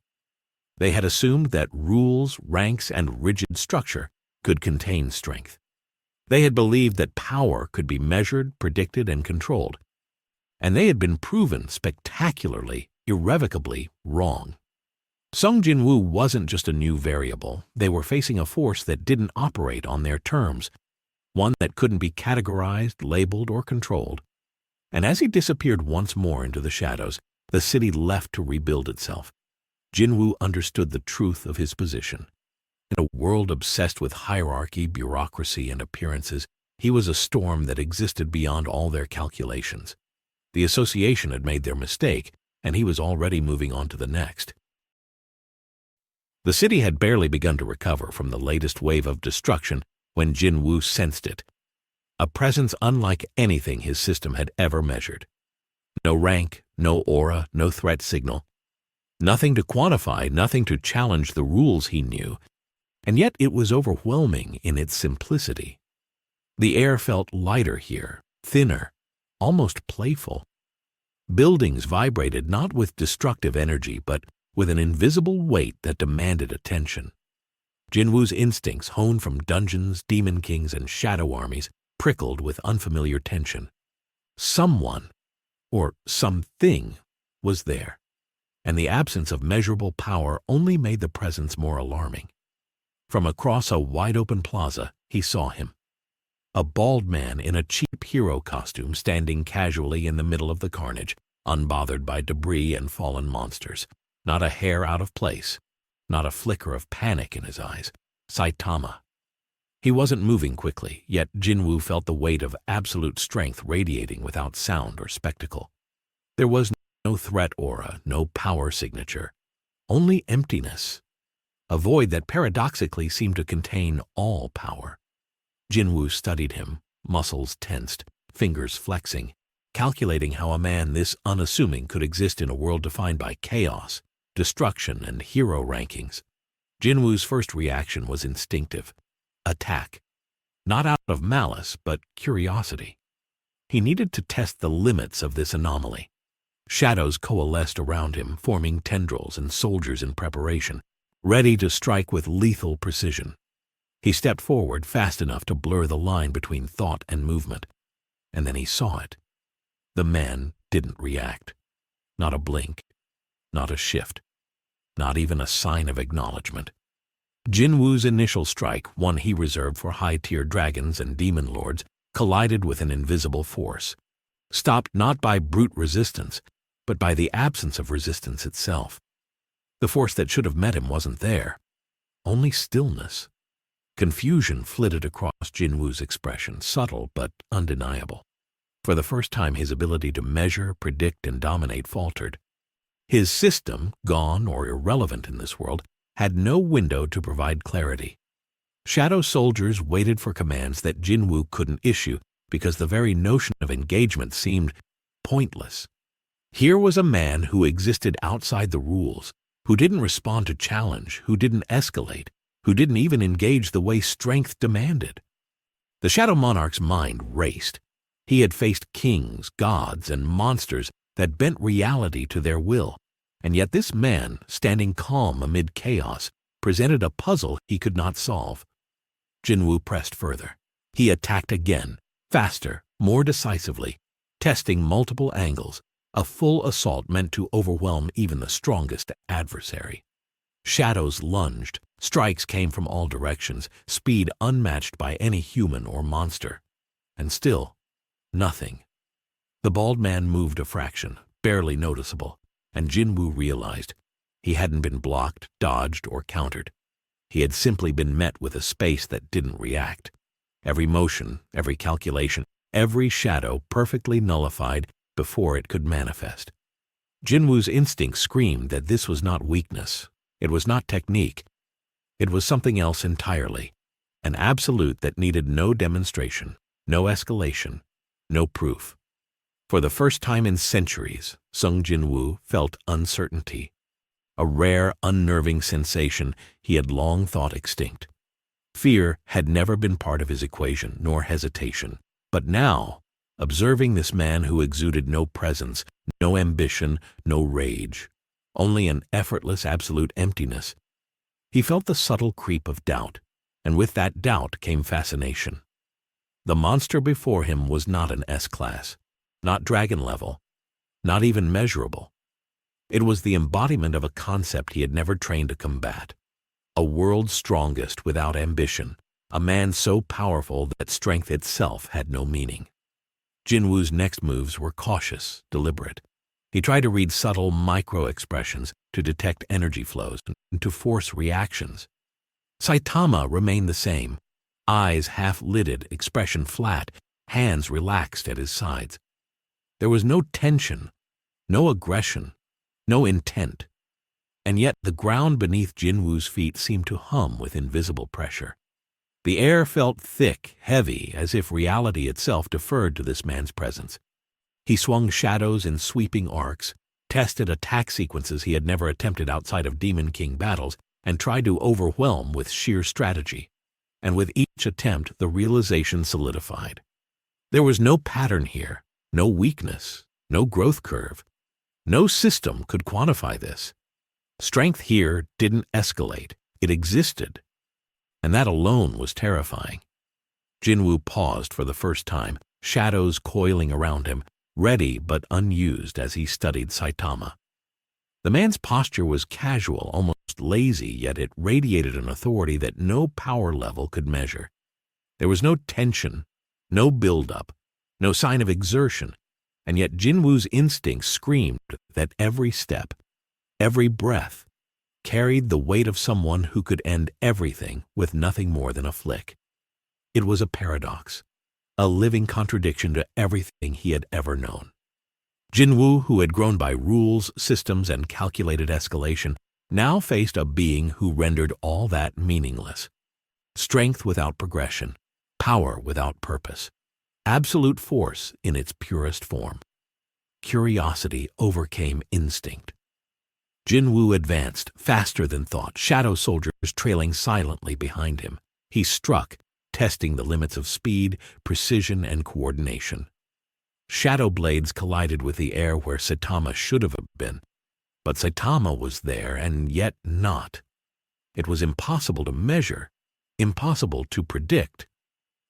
They had assumed that rules, ranks, and rigid structure could contain strength. They had believed that power could be measured, predicted, and controlled. And they had been proven spectacularly, irrevocably wrong. Sung Jin-Woo wasn't just a new variable. They were facing a force that didn't operate on their terms, one that couldn't be categorized, labeled, or controlled. And as he disappeared once more into the shadows, the city left to rebuild itself. Jin-Woo understood the truth of his position. In a world obsessed with hierarchy, bureaucracy, and appearances, he was a storm that existed beyond all their calculations. The association had made their mistake, and he was already moving on to the next. The city had barely begun to recover from the latest wave of destruction when Jin-Woo sensed it. a presence unlike anything his system had ever measured. No rank, no aura, no threat signal. Nothing to quantify, nothing to challenge the rules he knew, and yet it was overwhelming in its simplicity. The air felt lighter here, thinner, almost playful. Buildings vibrated not with destructive energy, but with an invisible weight that demanded attention. Jin-Woo's instincts, honed from dungeons, demon kings, and shadow armies, prickled with unfamiliar tension. Someone, or something, was there, and the absence of measurable power only made the presence more alarming. From across a wide-open plaza, he saw him. A bald man in a cheap hero costume standing casually in the middle of the carnage, unbothered by debris and fallen monsters. Not a hair out of place, not a flicker of panic in his eyes. Saitama. He wasn't moving quickly, yet Jin-Woo felt the weight of absolute strength radiating without sound or spectacle. There was no threat aura, no power signature, only emptiness, a void that paradoxically seemed to contain all power. Jin-Woo studied him, muscles tensed, fingers flexing, calculating how a man this unassuming could exist in a world defined by chaos, destruction, and hero rankings. Jin-Woo's first reaction was instinctive. Attack. Not out of malice, but curiosity. He needed to test the limits of this anomaly. Shadows coalesced around him, forming tendrils and soldiers in preparation, ready to strike with lethal precision. He stepped forward fast enough to blur the line between thought and movement, and then he saw it. The man didn't react. Not a blink, not a shift, not even a sign of acknowledgement. Jin-Woo's initial strike, one he reserved for high-tier dragons and demon lords, collided with an invisible force, stopped not by brute resistance, but by the absence of resistance itself. The force that should have met him wasn't there, only stillness. Confusion flitted across Jin-Woo's expression, subtle but undeniable. For the first time, his ability to measure, predict, and dominate faltered. His system, gone or irrelevant in this world, had no window to provide clarity. Shadow soldiers waited for commands that Jin-Woo couldn't issue because the very notion of engagement seemed pointless. Here was a man who existed outside the rules, who didn't respond to challenge, who didn't escalate, who didn't even engage the way strength demanded. The Shadow Monarch's mind raced. He had faced kings, gods, and monsters that bent reality to their will, and yet this man, standing calm amid chaos, presented a puzzle he could not solve. Jin-Woo pressed further. He attacked again, faster, more decisively, testing multiple angles, a full assault meant to overwhelm even the strongest adversary. Shadows lunged, strikes came from all directions, speed unmatched by any human or monster. And still, nothing. The bald man moved a fraction, barely noticeable, and Jin-Woo realized he hadn't been blocked, dodged, or countered. He had simply been met with a space that didn't react. Every motion, every calculation, every shadow perfectly nullified before it could manifest. Jin-Woo's instinct screamed that this was not weakness. It was not technique. It was something else entirely, an absolute that needed no demonstration, no escalation, no proof. For the first time in centuries, Sung Jin-Woo felt uncertainty, a rare, unnerving sensation he had long thought extinct. Fear had never been part of his equation, nor hesitation. But now, observing this man who exuded no presence, no ambition, no rage, only an effortless absolute emptiness, he felt the subtle creep of doubt, and with that doubt came fascination. The monster before him was not an S-class, not dragon level, not even measurable. It was the embodiment of a concept he had never trained to combat. A world's strongest without ambition, a man so powerful that strength itself had no meaning. Jin-Woo's next moves were cautious, deliberate. He tried to read subtle micro-expressions, to detect energy flows, and to force reactions. Saitama remained the same, eyes half-lidded, expression flat, hands relaxed at his sides. There was no tension, no aggression, no intent, and yet the ground beneath Jin-Woo's feet seemed to hum with invisible pressure. The air felt thick, heavy, as if reality itself deferred to this man's presence. He swung shadows in sweeping arcs, tested attack sequences he had never attempted outside of Demon King battles, and tried to overwhelm with sheer strategy. And with each attempt, the realization solidified. There was no pattern here, no weakness, no growth curve. No system could quantify this. Strength here didn't escalate, it existed. And that alone was terrifying. Jin-Woo paused for the first time, shadows coiling around him, ready but unused as he studied Saitama. The man's posture was casual, almost lazy, yet it radiated an authority that no power level could measure. There was no tension, no build-up, no sign of exertion, and yet Jin-Woo's instincts screamed that every step, every breath, carried the weight of someone who could end everything with nothing more than a flick. It was a paradox, a living contradiction to everything he had ever known. Jin-Woo, who had grown by rules, systems, and calculated escalation, now faced a being who rendered all that meaningless. Strength without progression, power without purpose, absolute force in its purest form. Curiosity overcame instinct. Jin-Woo advanced, faster than thought, shadow soldiers trailing silently behind him. He struck, testing the limits of speed, precision, and coordination. Shadow blades collided with the air where Saitama should have been, but Saitama was there and yet not. It was impossible to measure, impossible to predict.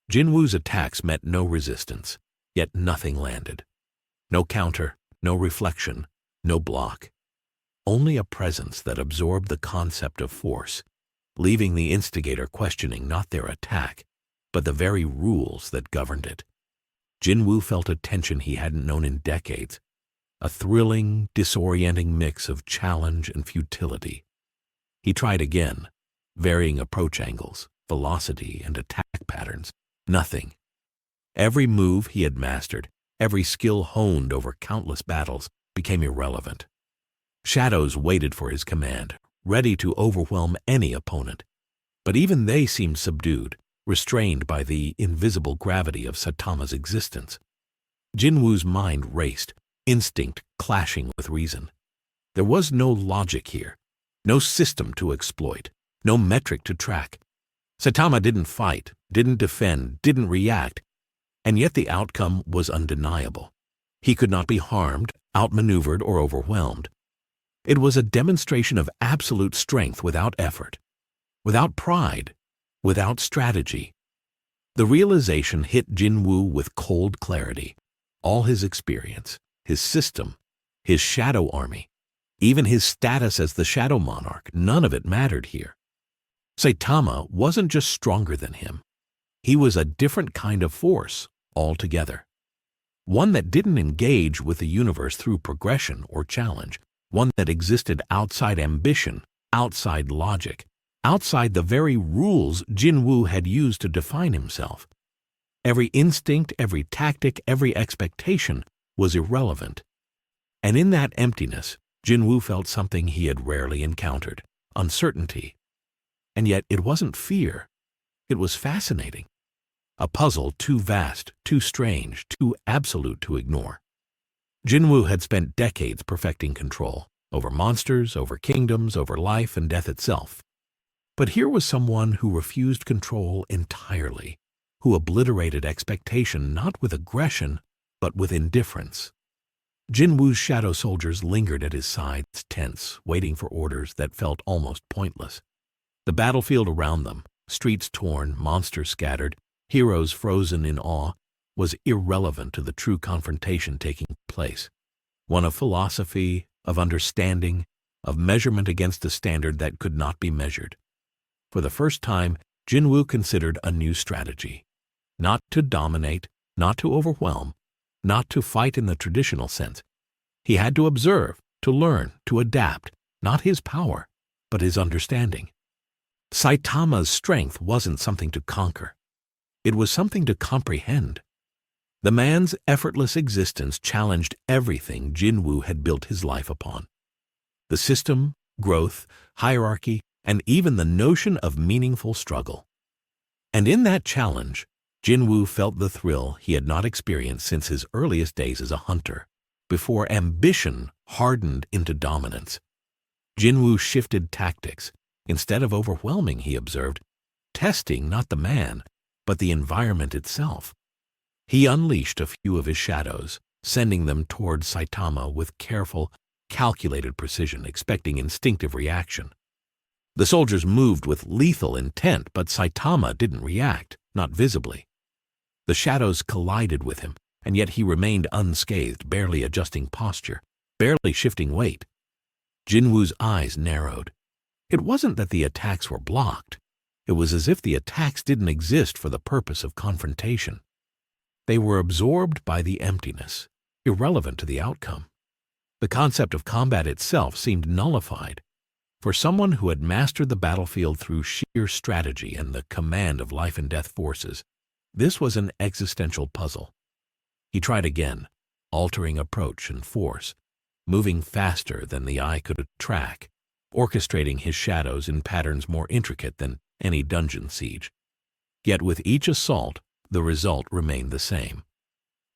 Jin-Woo's attacks met no resistance, yet nothing landed. No counter, no reflection, no block. Only a presence that absorbed the concept of force, leaving the instigator questioning not their attack, but the very rules that governed it. Jin-Woo felt a tension he hadn't known in decades, a thrilling, disorienting mix of challenge and futility. He tried again, varying approach angles, velocity, and attack patterns. Nothing. Every move he had mastered, every skill honed over countless battles, became irrelevant. Shadows waited for his command, ready to overwhelm any opponent. But even they seemed subdued, restrained by the invisible gravity of Saitama's existence. Jin-Woo's mind raced, instinct clashing with reason. There was no logic here, no system to exploit, no metric to track. Saitama didn't fight, didn't defend, didn't react, and yet the outcome was undeniable. He could not be harmed, outmaneuvered, or overwhelmed. It was a demonstration of absolute strength without effort, without pride, without strategy. The realization hit Jin-Woo with cold clarity. All his experience, his system, his shadow army, even his status as the Shadow Monarch, none of it mattered here. Saitama wasn't just stronger than him. He was a different kind of force altogether. One that didn't engage with the universe through progression or challenge, one that existed outside ambition, outside logic, outside the very rules Jin-Woo had used to define himself. Every instinct, every tactic, every expectation was irrelevant. And in that emptiness, Jin-Woo felt something he had rarely encountered, uncertainty. And yet it wasn't fear. It was fascinating. A puzzle too vast, too strange, too absolute to ignore. Jin-Woo had spent decades perfecting control, over monsters, over kingdoms, over life and death itself. But here was someone who refused control entirely, who obliterated expectation not with aggression, but with indifference. Jin-Woo's shadow soldiers lingered at his sides, tense, waiting for orders that felt almost pointless. The battlefield around them, streets torn, monsters scattered, heroes frozen in awe, was irrelevant to the true confrontation taking place, one of philosophy, of understanding, of measurement against a standard that could not be measured. For the first time, Jin-Woo considered a new strategy. Not to dominate, not to overwhelm, not to fight in the traditional sense. He had to observe, to learn, to adapt, not his power, but his understanding. Saitama's strength wasn't something to conquer. It was something to comprehend. The man's effortless existence challenged everything Jin-Woo had built his life upon. The system, growth, hierarchy, and even the notion of meaningful struggle. And in that challenge, Jin-Woo felt the thrill he had not experienced since his earliest days as a hunter, before ambition hardened into dominance. Jin-Woo shifted tactics. Instead of overwhelming, he observed, testing not the man, but the environment itself. He unleashed a few of his shadows, sending them toward Saitama with careful, calculated precision, expecting instinctive reaction. The soldiers moved with lethal intent, but Saitama didn't react, not visibly. The shadows collided with him, and yet he remained unscathed, barely adjusting posture, barely shifting weight. Jin-Woo's eyes narrowed. It wasn't that the attacks were blocked. It was as if the attacks didn't exist for the purpose of confrontation. They were absorbed by the emptiness, irrelevant to the outcome. The concept of combat itself seemed nullified. For someone who had mastered the battlefield through sheer strategy and the command of life and death forces, this was an existential puzzle. He tried again, altering approach and force, moving faster than the eye could track, orchestrating his shadows in patterns more intricate than any dungeon siege. Yet with each assault, the result remained the same.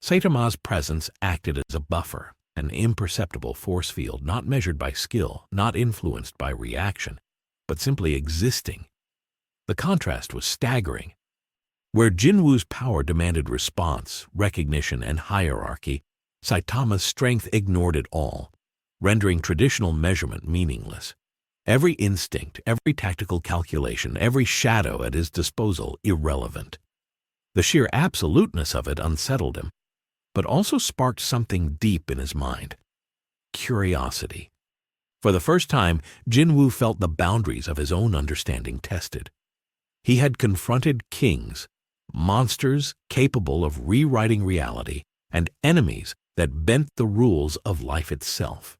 Saitama's presence acted as a buffer, an imperceptible force field not measured by skill, not influenced by reaction, but simply existing. The contrast was staggering. Where Jin-Woo's power demanded response, recognition, and hierarchy, Saitama's strength ignored it all, rendering traditional measurement meaningless. Every instinct, every tactical calculation, every shadow at his disposal irrelevant. The sheer absoluteness of it unsettled him, but also sparked something deep in his mind. Curiosity. For the first time, Jin-Woo felt the boundaries of his own understanding tested. He had confronted kings, monsters capable of rewriting reality, and enemies that bent the rules of life itself.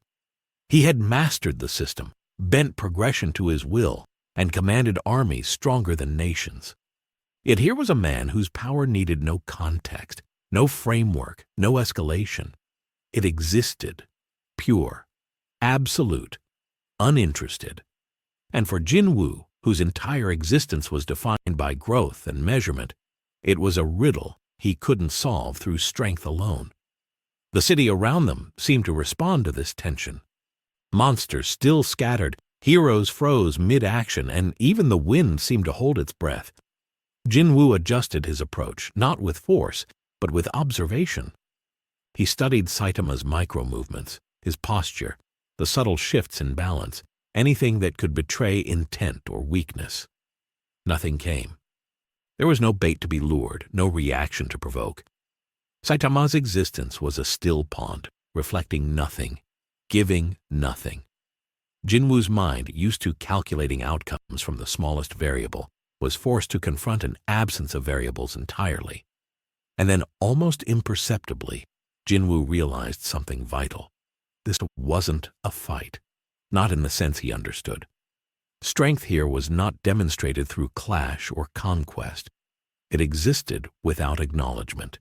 He had mastered the system, bent progression to his will, and commanded armies stronger than nations. Yet here was a man whose power needed no context, no framework, no escalation. It existed, pure, absolute, uninterested. And for Jin-Woo, whose entire existence was defined by growth and measurement, it was a riddle he couldn't solve through strength alone. The city around them seemed to respond to this tension. Monsters still scattered, heroes froze mid-action, and even the wind seemed to hold its breath. Jin-Woo adjusted his approach, not with force, but with observation. He studied Saitama's micro-movements, his posture, the subtle shifts in balance, anything that could betray intent or weakness. Nothing came. There was no bait to be lured, no reaction to provoke. Saitama's existence was a still pond, reflecting nothing, giving nothing. Jin-Woo's mind, used to calculating outcomes from the smallest variable, was forced to confront an absence of variables entirely. And then, almost imperceptibly, Jin-Woo realized something vital. This wasn't a fight, not in the sense he understood. Strength here was not demonstrated through clash or conquest. It existed without acknowledgement.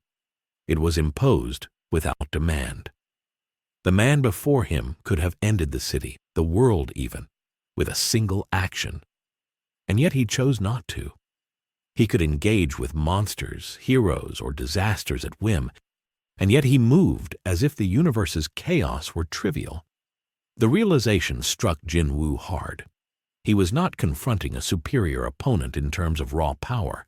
It was imposed without demand. The man before him could have ended the city, the world even, with a single action. And yet he chose not to. He could engage with monsters, heroes, or disasters at whim, and yet he moved as if the universe's chaos were trivial. The realization struck Jin-Woo hard. He was not confronting a superior opponent in terms of raw power.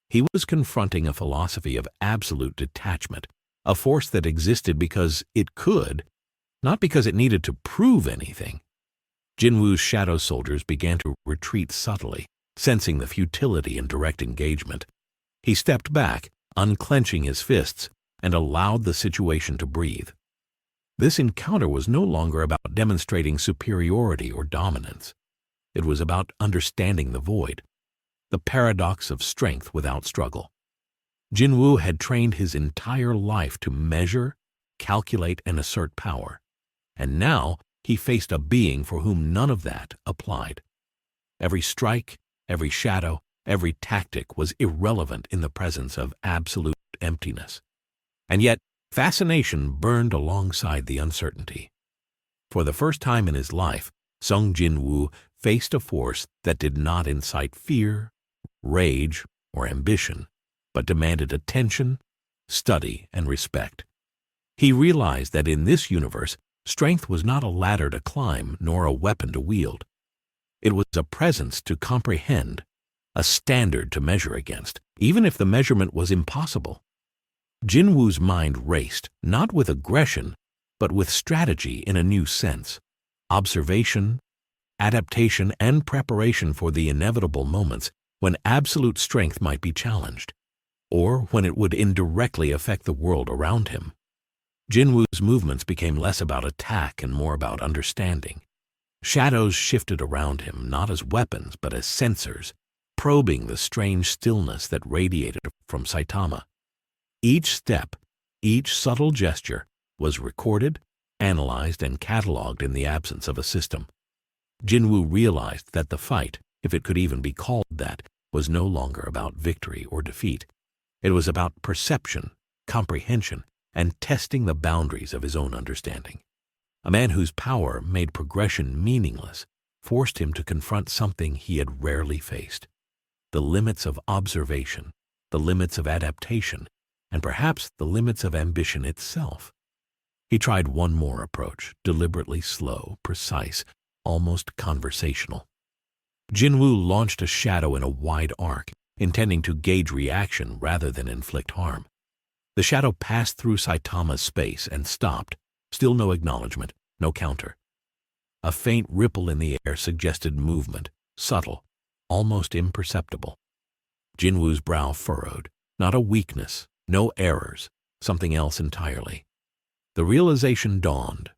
He was confronting a philosophy of absolute detachment, a force that existed because it could, not because it needed to prove anything. Jin-Woo's shadow soldiers began to retreat subtly, sensing the futility in direct engagement. He stepped back, unclenching his fists, and allowed the situation to breathe. This encounter was no longer about demonstrating superiority or dominance. It was about understanding the void, the paradox of strength without struggle. Jin-Woo had trained his entire life to measure, calculate, and assert power, and now he faced a being for whom none of that applied. Every strike, every shadow, every tactic was irrelevant in the presence of absolute emptiness. And yet, fascination burned alongside the uncertainty. For the first time in his life, Sung Jin-Woo faced a force that did not incite fear, rage, or ambition, but demanded attention, study, and respect. He realized that in this universe, strength was not a ladder to climb nor a weapon to wield. It was a presence to comprehend, a standard to measure against, even if the measurement was impossible. Jin-Woo's mind raced, not with aggression, but with strategy in a new sense: observation, adaptation, and preparation for the inevitable moments when absolute strength might be challenged, or when it would indirectly affect the world around him. Jin-Woo's movements became less about attack and more about understanding. Shadows shifted around him, not as weapons but as sensors, probing the strange stillness that radiated from Saitama. Each step, each subtle gesture, was recorded, analyzed, and catalogued in the absence of a system. Jin-Woo realized that the fight, if it could even be called that, was no longer about victory or defeat. It was about perception, comprehension, and testing the boundaries of his own understanding. A man whose power made progression meaningless forced him to confront something he had rarely faced: the limits of observation, the limits of adaptation, and perhaps the limits of ambition itself. He tried one more approach, deliberately slow, precise, almost conversational. Jin-Woo launched a shadow in a wide arc, intending to gauge reaction rather than inflict harm. The shadow passed through Saitama's space and stopped, still no acknowledgement, no counter. A faint ripple in the air suggested movement, subtle, almost imperceptible. Jin-Woo's brow furrowed, not a weakness, no errors, something else entirely. The realization dawned.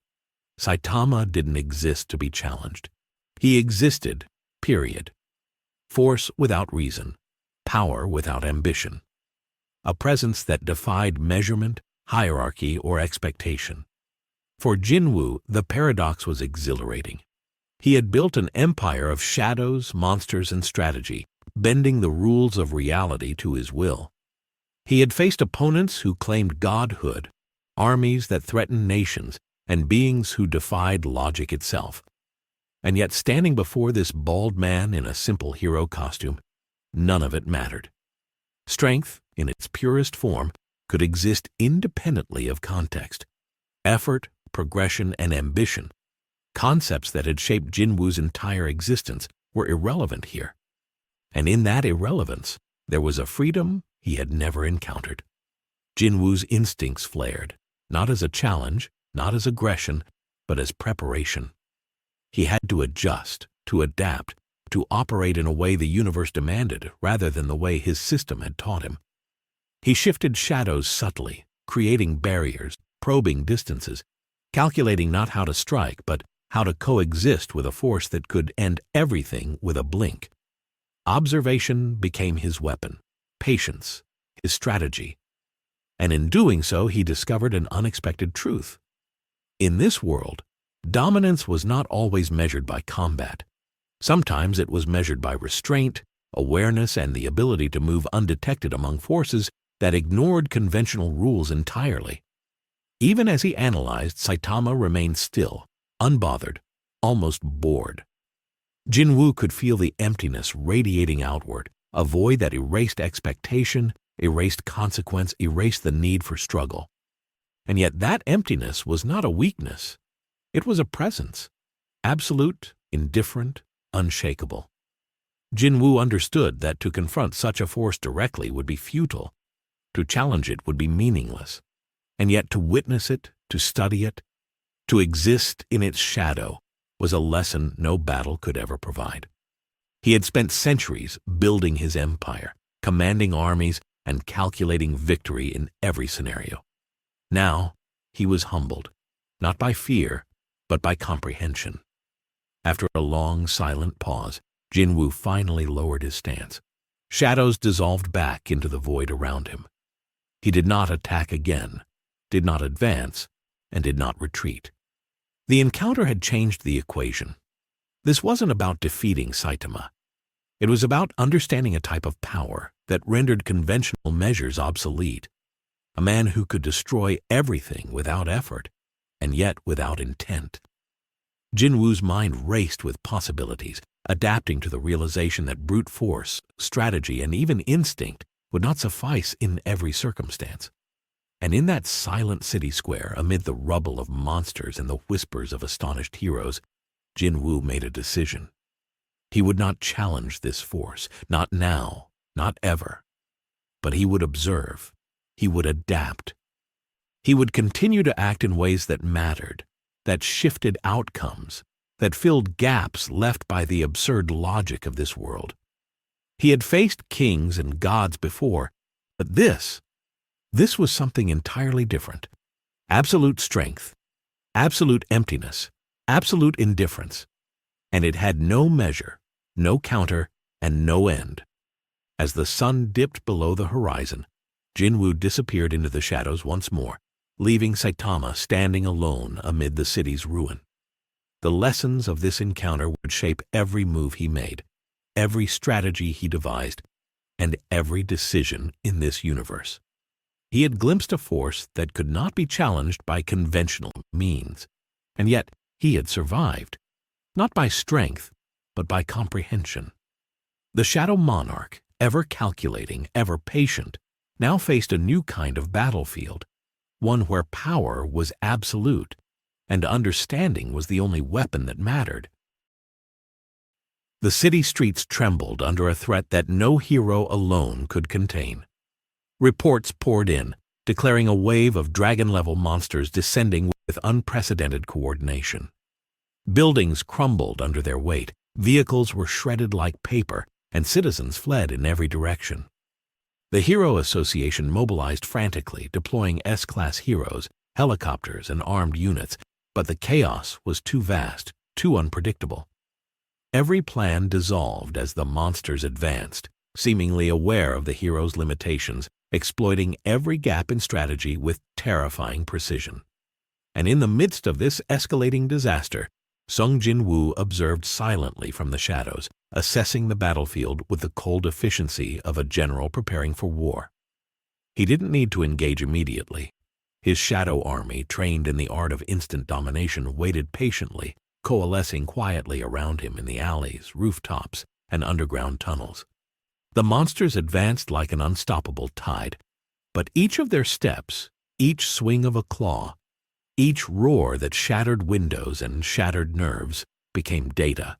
Saitama didn't exist to be challenged. He existed, period. Force without reason, power without ambition. A presence that defied measurement, hierarchy, or expectation. For Jin-Woo, the paradox was exhilarating. He had built an empire of shadows, monsters, and strategy, bending the rules of reality to his will. He had faced opponents who claimed godhood, armies that threatened nations, and beings who defied logic itself. And yet, standing before this bald man in a simple hero costume, none of it mattered. Strength, in its purest form, could exist independently of context. Effort, progression, and ambition, concepts that had shaped Jin-Woo's entire existence, were irrelevant here. And in that irrelevance, there was a freedom he had never encountered. Jin-Woo's instincts flared, not as a challenge, not as aggression, but as preparation. He had to adjust, to adapt, to operate in a way the universe demanded rather than the way his system had taught him. He shifted shadows subtly, creating barriers, probing distances, calculating not how to strike, but how to coexist with a force that could end everything with a blink. Observation became his weapon, patience, his strategy. And in doing so, he discovered an unexpected truth. In this world, dominance was not always measured by combat. Sometimes it was measured by restraint, awareness, and the ability to move undetected among forces that ignored conventional rules entirely. Even as he analyzed, Saitama remained still, unbothered, almost bored. Jin-Woo could feel the emptiness radiating outward, a void that erased expectation, erased consequence, erased the need for struggle. And yet that emptiness was not a weakness. It was a presence, absolute, indifferent, unshakable. Jin-Woo understood that to confront such a force directly would be futile. To challenge it would be meaningless. And yet to witness it, to study it, to exist in its shadow, was a lesson no battle could ever provide. He had spent centuries building his empire, commanding armies, and calculating victory in every scenario. Now, he was humbled, not by fear, but by comprehension. After a long, silent pause, Jin-Woo finally lowered his stance. Shadows dissolved back into the void around him. He did not attack again, did not advance, and did not retreat. The encounter had changed the equation. This wasn't about defeating Saitama. It was about understanding a type of power that rendered conventional measures obsolete. A man who could destroy everything without effort, and yet without intent. Jin-Woo's mind raced with possibilities, adapting to the realization that brute force, strategy, and even instinct would not suffice in every circumstance. And in that silent city square, amid the rubble of monsters and the whispers of astonished heroes, Jin-Woo made a decision. He would not challenge this force, not now, not ever. But he would observe. He would adapt. He would continue to act in ways that mattered, that shifted outcomes, that filled gaps left by the absurd logic of this world. He had faced kings and gods before, but this was something entirely different. Absolute strength, absolute emptiness, absolute indifference. And it had no measure, no counter, and no end. As the sun dipped below the horizon, Jin-Woo disappeared into the shadows once more, leaving Saitama standing alone amid the city's ruin. The lessons of this encounter would shape every move he made, every strategy he devised, and every decision in this universe. He had glimpsed a force that could not be challenged by conventional means, and yet he had survived, not by strength, but by comprehension. The Shadow Monarch, ever calculating, ever patient, now faced a new kind of battlefield, one where power was absolute, and understanding was the only weapon that mattered. The city streets trembled under a threat that no hero alone could contain. Reports poured in, declaring a wave of dragon-level monsters descending with unprecedented coordination. Buildings crumbled under their weight, vehicles were shredded like paper, and citizens fled in every direction. The Hero Association mobilized frantically, deploying S-class heroes, helicopters, and armed units, but the chaos was too vast, too unpredictable. Every plan dissolved as the monsters advanced, seemingly aware of the heroes' limitations, exploiting every gap in strategy with terrifying precision. And in the midst of this escalating disaster, Sung Jin-Woo observed silently from the shadows, assessing the battlefield with the cold efficiency of a general preparing for war. He didn't need to engage immediately. His shadow army, trained in the art of instant domination, waited patiently, coalescing quietly around him in the alleys, rooftops, and underground tunnels. The monsters advanced like an unstoppable tide, but each of their steps, each swing of a claw, each roar that shattered windows and shattered nerves became data.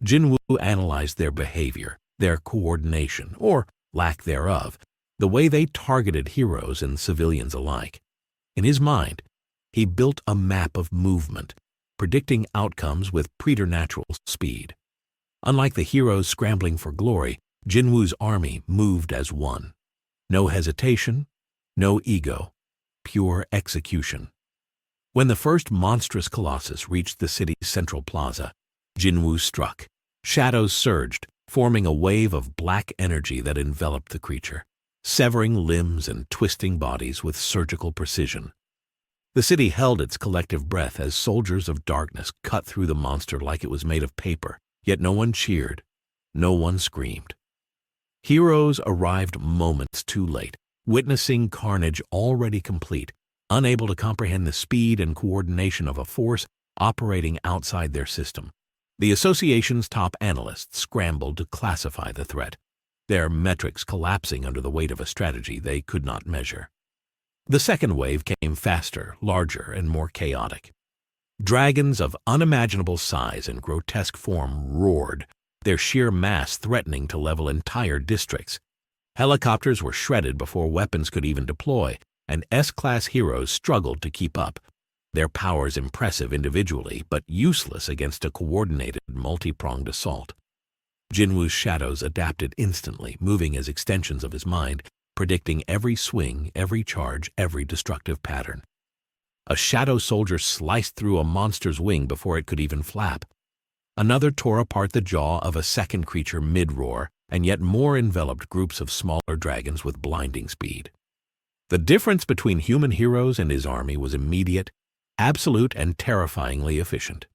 Jin-Woo analyzed their behavior, their coordination, or lack thereof, the way they targeted heroes and civilians alike. In his mind, he built a map of movement, predicting outcomes with preternatural speed. Unlike the heroes scrambling for glory, Jin-Woo's army moved as one. No hesitation, no ego, pure execution. When the first monstrous colossus reached the city's central plaza, Jin-Woo struck. Shadows surged, forming a wave of black energy that enveloped the creature, severing limbs and twisting bodies with surgical precision. The city held its collective breath as soldiers of darkness cut through the monster like it was made of paper, yet no one cheered, no one screamed. Heroes arrived moments too late, witnessing carnage already complete, unable to comprehend the speed and coordination of a force operating outside their system. The association's top analysts scrambled to classify the threat, their metrics collapsing under the weight of a strategy they could not measure. The second wave came faster, larger, and more chaotic. Dragons of unimaginable size and grotesque form roared, their sheer mass threatening to level entire districts. Helicopters were shredded before weapons could even deploy, and S-class heroes struggled to keep up, their powers impressive individually but useless against a coordinated, multi-pronged assault. Jin-Woo's shadows adapted instantly, moving as extensions of his mind, predicting every swing, every charge, every destructive pattern. A shadow soldier sliced through a monster's wing before it could even flap. Another tore apart the jaw of a second creature mid-roar, and yet more enveloped groups of smaller dragons with blinding speed. The difference between human heroes and his army was immediate, absolute, and terrifyingly efficient.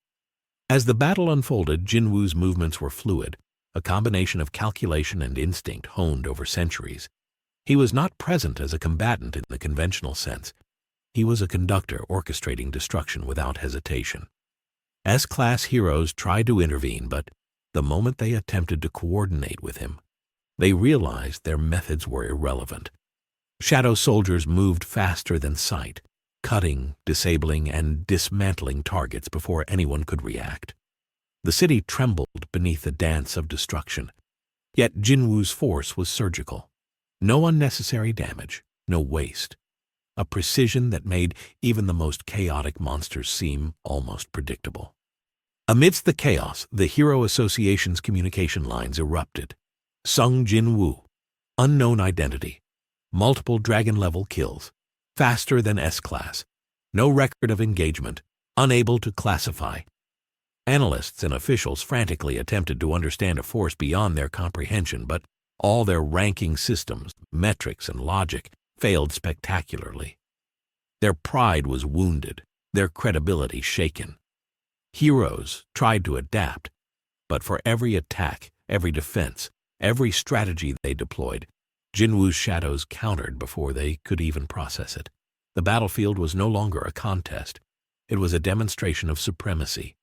As the battle unfolded, Jin-Woo's movements were fluid, a combination of calculation and instinct honed over centuries. He was not present as a combatant in the conventional sense. He was a conductor orchestrating destruction without hesitation. S-class heroes tried to intervene, but the moment they attempted to coordinate with him, they realized their methods were irrelevant. Shadow soldiers moved faster than sight, cutting, disabling, and dismantling targets before anyone could react. The city trembled beneath the dance of destruction. Yet Jin-Woo's force was surgical. No unnecessary damage, no waste. A precision that made even the most chaotic monsters seem almost predictable. Amidst the chaos, the Hero Association's communication lines erupted. Sung Jin-Woo, unknown identity, multiple dragon-level kills, faster than S-class, no record of engagement, unable to classify. Analysts and officials frantically attempted to understand a force beyond their comprehension, but all their ranking systems, metrics, and logic failed spectacularly. Their pride was wounded, their credibility shaken. Heroes tried to adapt, but for every attack, every defense, every strategy they deployed, Jin-Woo's shadows countered before they could even process it. The battlefield was no longer a contest. It was a demonstration of supremacy,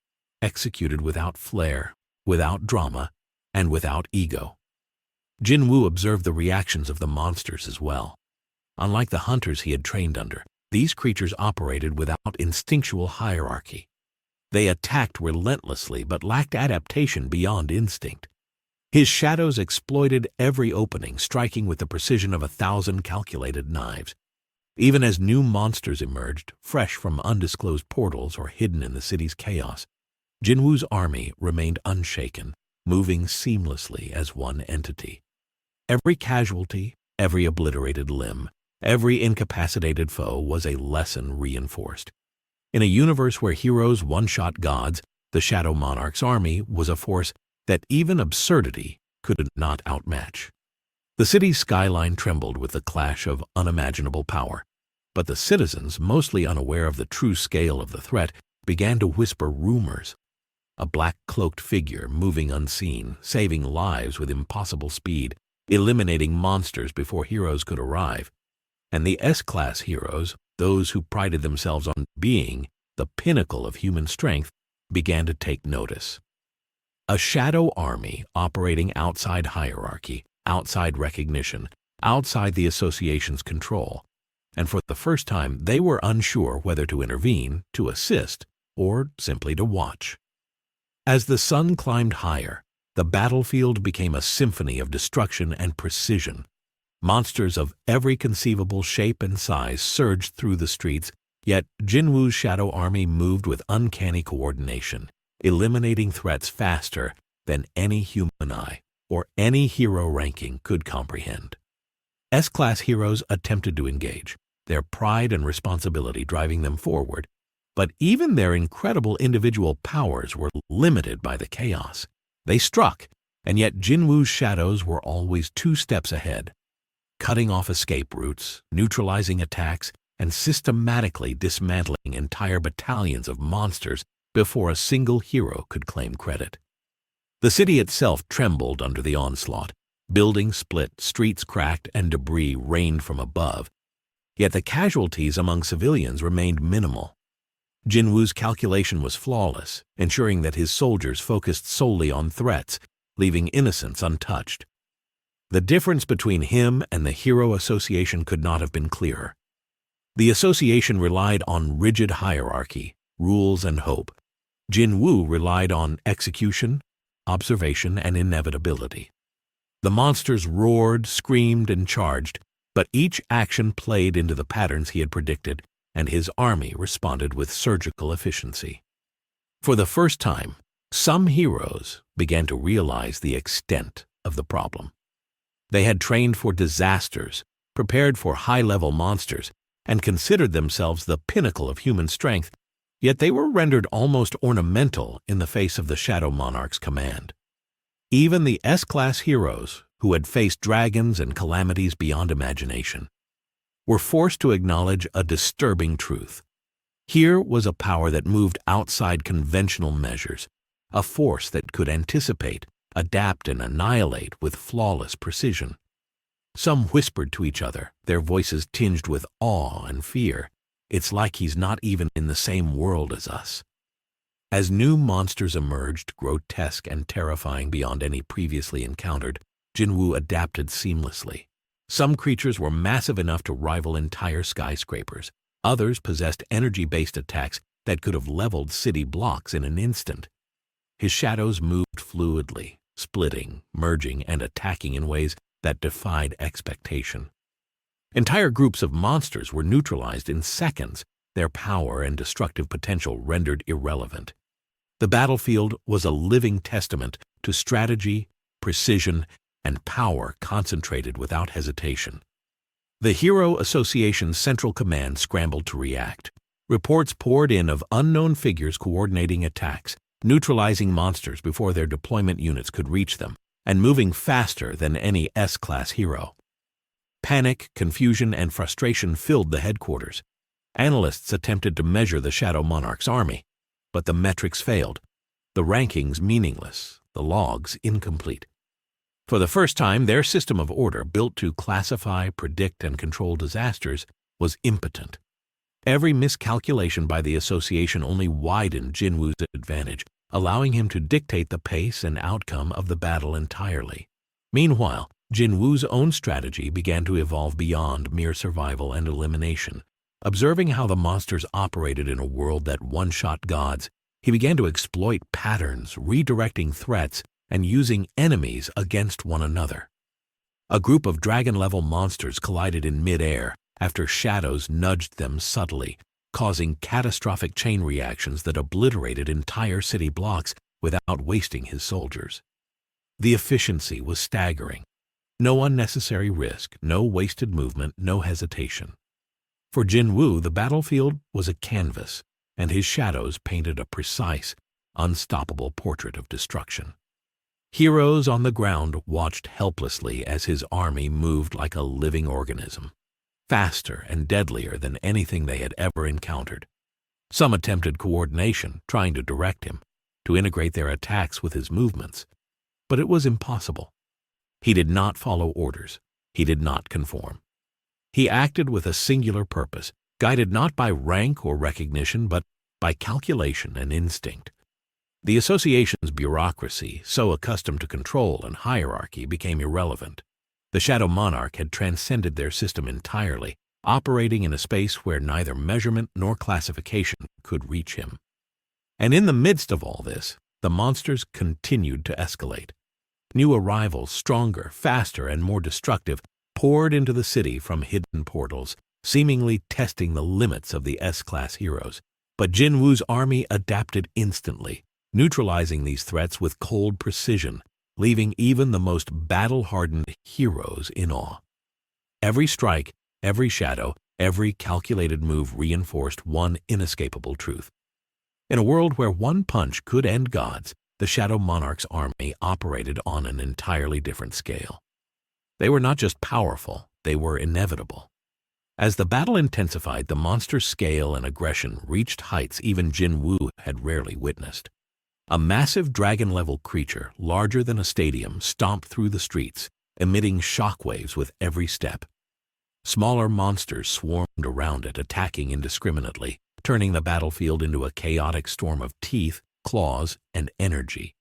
executed without flair, without drama, and without ego. Jin-Woo observed the reactions of the monsters as well. Unlike the hunters he had trained under, these creatures operated without instinctual hierarchy. They attacked relentlessly but lacked adaptation beyond instinct. His shadows exploited every opening, striking with the precision of 1,000 calculated knives. Even as new monsters emerged, fresh from undisclosed portals or hidden in the city's chaos, Jin-Woo's army remained unshaken, moving seamlessly as one entity. Every casualty, every obliterated limb, every incapacitated foe was a lesson reinforced. In a universe where heroes one-shot gods, the Shadow Monarch's army was a force that even absurdity could not outmatch. The city's skyline trembled with the clash of unimaginable power, but the citizens, mostly unaware of the true scale of the threat, began to whisper rumors. A black-cloaked figure moving unseen, saving lives with impossible speed, eliminating monsters before heroes could arrive. And the S-class heroes, those who prided themselves on being the pinnacle of human strength, began to take notice. A shadow army operating outside hierarchy, outside recognition, outside the association's control. And for the first time, they were unsure whether to intervene, to assist, or simply to watch. As the sun climbed higher, the battlefield became a symphony of destruction and precision. Monsters of every conceivable shape and size surged through the streets, yet Jin-Woo's shadow army moved with uncanny coordination, eliminating threats faster than any human eye or any hero ranking could comprehend. S-class heroes attempted to engage, their pride and responsibility driving them forward, but even their incredible individual powers were limited by the chaos. They struck, and yet Jin-Woo's shadows were always 2 steps ahead, cutting off escape routes, neutralizing attacks, and systematically dismantling entire battalions of monsters before a single hero could claim credit. The city itself trembled under the onslaught. Buildings split, streets cracked, and debris rained from above. Yet the casualties among civilians remained minimal. Jin-Woo's calculation was flawless, ensuring that his soldiers focused solely on threats, leaving innocents untouched. The difference between him and the Hero Association could not have been clearer. The association relied on rigid hierarchy, rules, and hope. Jin-Woo relied on execution, observation, and inevitability. The monsters roared, screamed, and charged, but each action played into the patterns he had predicted, and his army responded with surgical efficiency. For the first time, some heroes began to realize the extent of the problem. They had trained for disasters, prepared for high-level monsters, and considered themselves the pinnacle of human strength, yet they were rendered almost ornamental in the face of the Shadow Monarch's command. Even the S-class heroes, who had faced dragons and calamities beyond imagination, were forced to acknowledge a disturbing truth. Here was a power that moved outside conventional measures, a force that could anticipate, adapt, and annihilate with flawless precision. Some whispered to each other, their voices tinged with awe and fear. "It's like he's not even in the same world as us." As new monsters emerged, grotesque and terrifying beyond any previously encountered, Jin-Woo adapted seamlessly. Some creatures were massive enough to rival entire skyscrapers. Others possessed energy-based attacks that could have leveled city blocks in an instant. His shadows moved fluidly, splitting, merging, and attacking in ways that defied expectation. Entire groups of monsters were neutralized in seconds, their power and destructive potential rendered irrelevant. The battlefield was a living testament to strategy, precision, and power concentrated without hesitation. The Hero Association's Central Command scrambled to react. Reports poured in of unknown figures coordinating attacks, neutralizing monsters before their deployment units could reach them, and moving faster than any S-class hero. Panic, confusion, and frustration filled the headquarters. Analysts attempted to measure the Shadow Monarch's army, but the metrics failed, the rankings meaningless, the logs incomplete. For the first time, their system of order, built to classify, predict, and control disasters, was impotent. Every miscalculation by the association only widened Jin-Woo's advantage, allowing him to dictate the pace and outcome of the battle entirely. Meanwhile, Jin-Woo's own strategy began to evolve beyond mere survival and elimination. Observing how the monsters operated in a world that one-shot gods, he began to exploit patterns, redirecting threats, and using enemies against one another. A group of dragon-level monsters collided in mid-air after shadows nudged them subtly, causing catastrophic chain reactions that obliterated entire city blocks without wasting his soldiers. The efficiency was staggering. No unnecessary risk, no wasted movement, no hesitation. For Jin-Woo, the battlefield was a canvas, and his shadows painted a precise, unstoppable portrait of destruction. Heroes on the ground watched helplessly as his army moved like a living organism, faster and deadlier than anything they had ever encountered. Some attempted coordination, trying to direct him, to integrate their attacks with his movements, but it was impossible. He did not follow orders. He did not conform. He acted with a singular purpose, guided not by rank or recognition, but by calculation and instinct. The association's bureaucracy, so accustomed to control and hierarchy, became irrelevant. The Shadow Monarch had transcended their system entirely, operating in a space where neither measurement nor classification could reach him. And in the midst of all this, the monsters continued to escalate. New arrivals, stronger, faster, and more destructive, poured into the city from hidden portals, seemingly testing the limits of the S-class heroes. But Jin-Woo's army adapted instantly, neutralizing these threats with cold precision, leaving even the most battle-hardened heroes in awe. Every strike, every shadow, every calculated move reinforced one inescapable truth. In a world where one punch could end gods, the Shadow Monarch's army operated on an entirely different scale. They were not just powerful, they were inevitable. As the battle intensified, the monster's scale and aggression reached heights even Jin-Woo had rarely witnessed. A massive dragon-level creature, larger than a stadium, stomped through the streets, emitting shockwaves with every step. Smaller monsters swarmed around it, attacking indiscriminately, turning the battlefield into a chaotic storm of teeth, claws, and energy.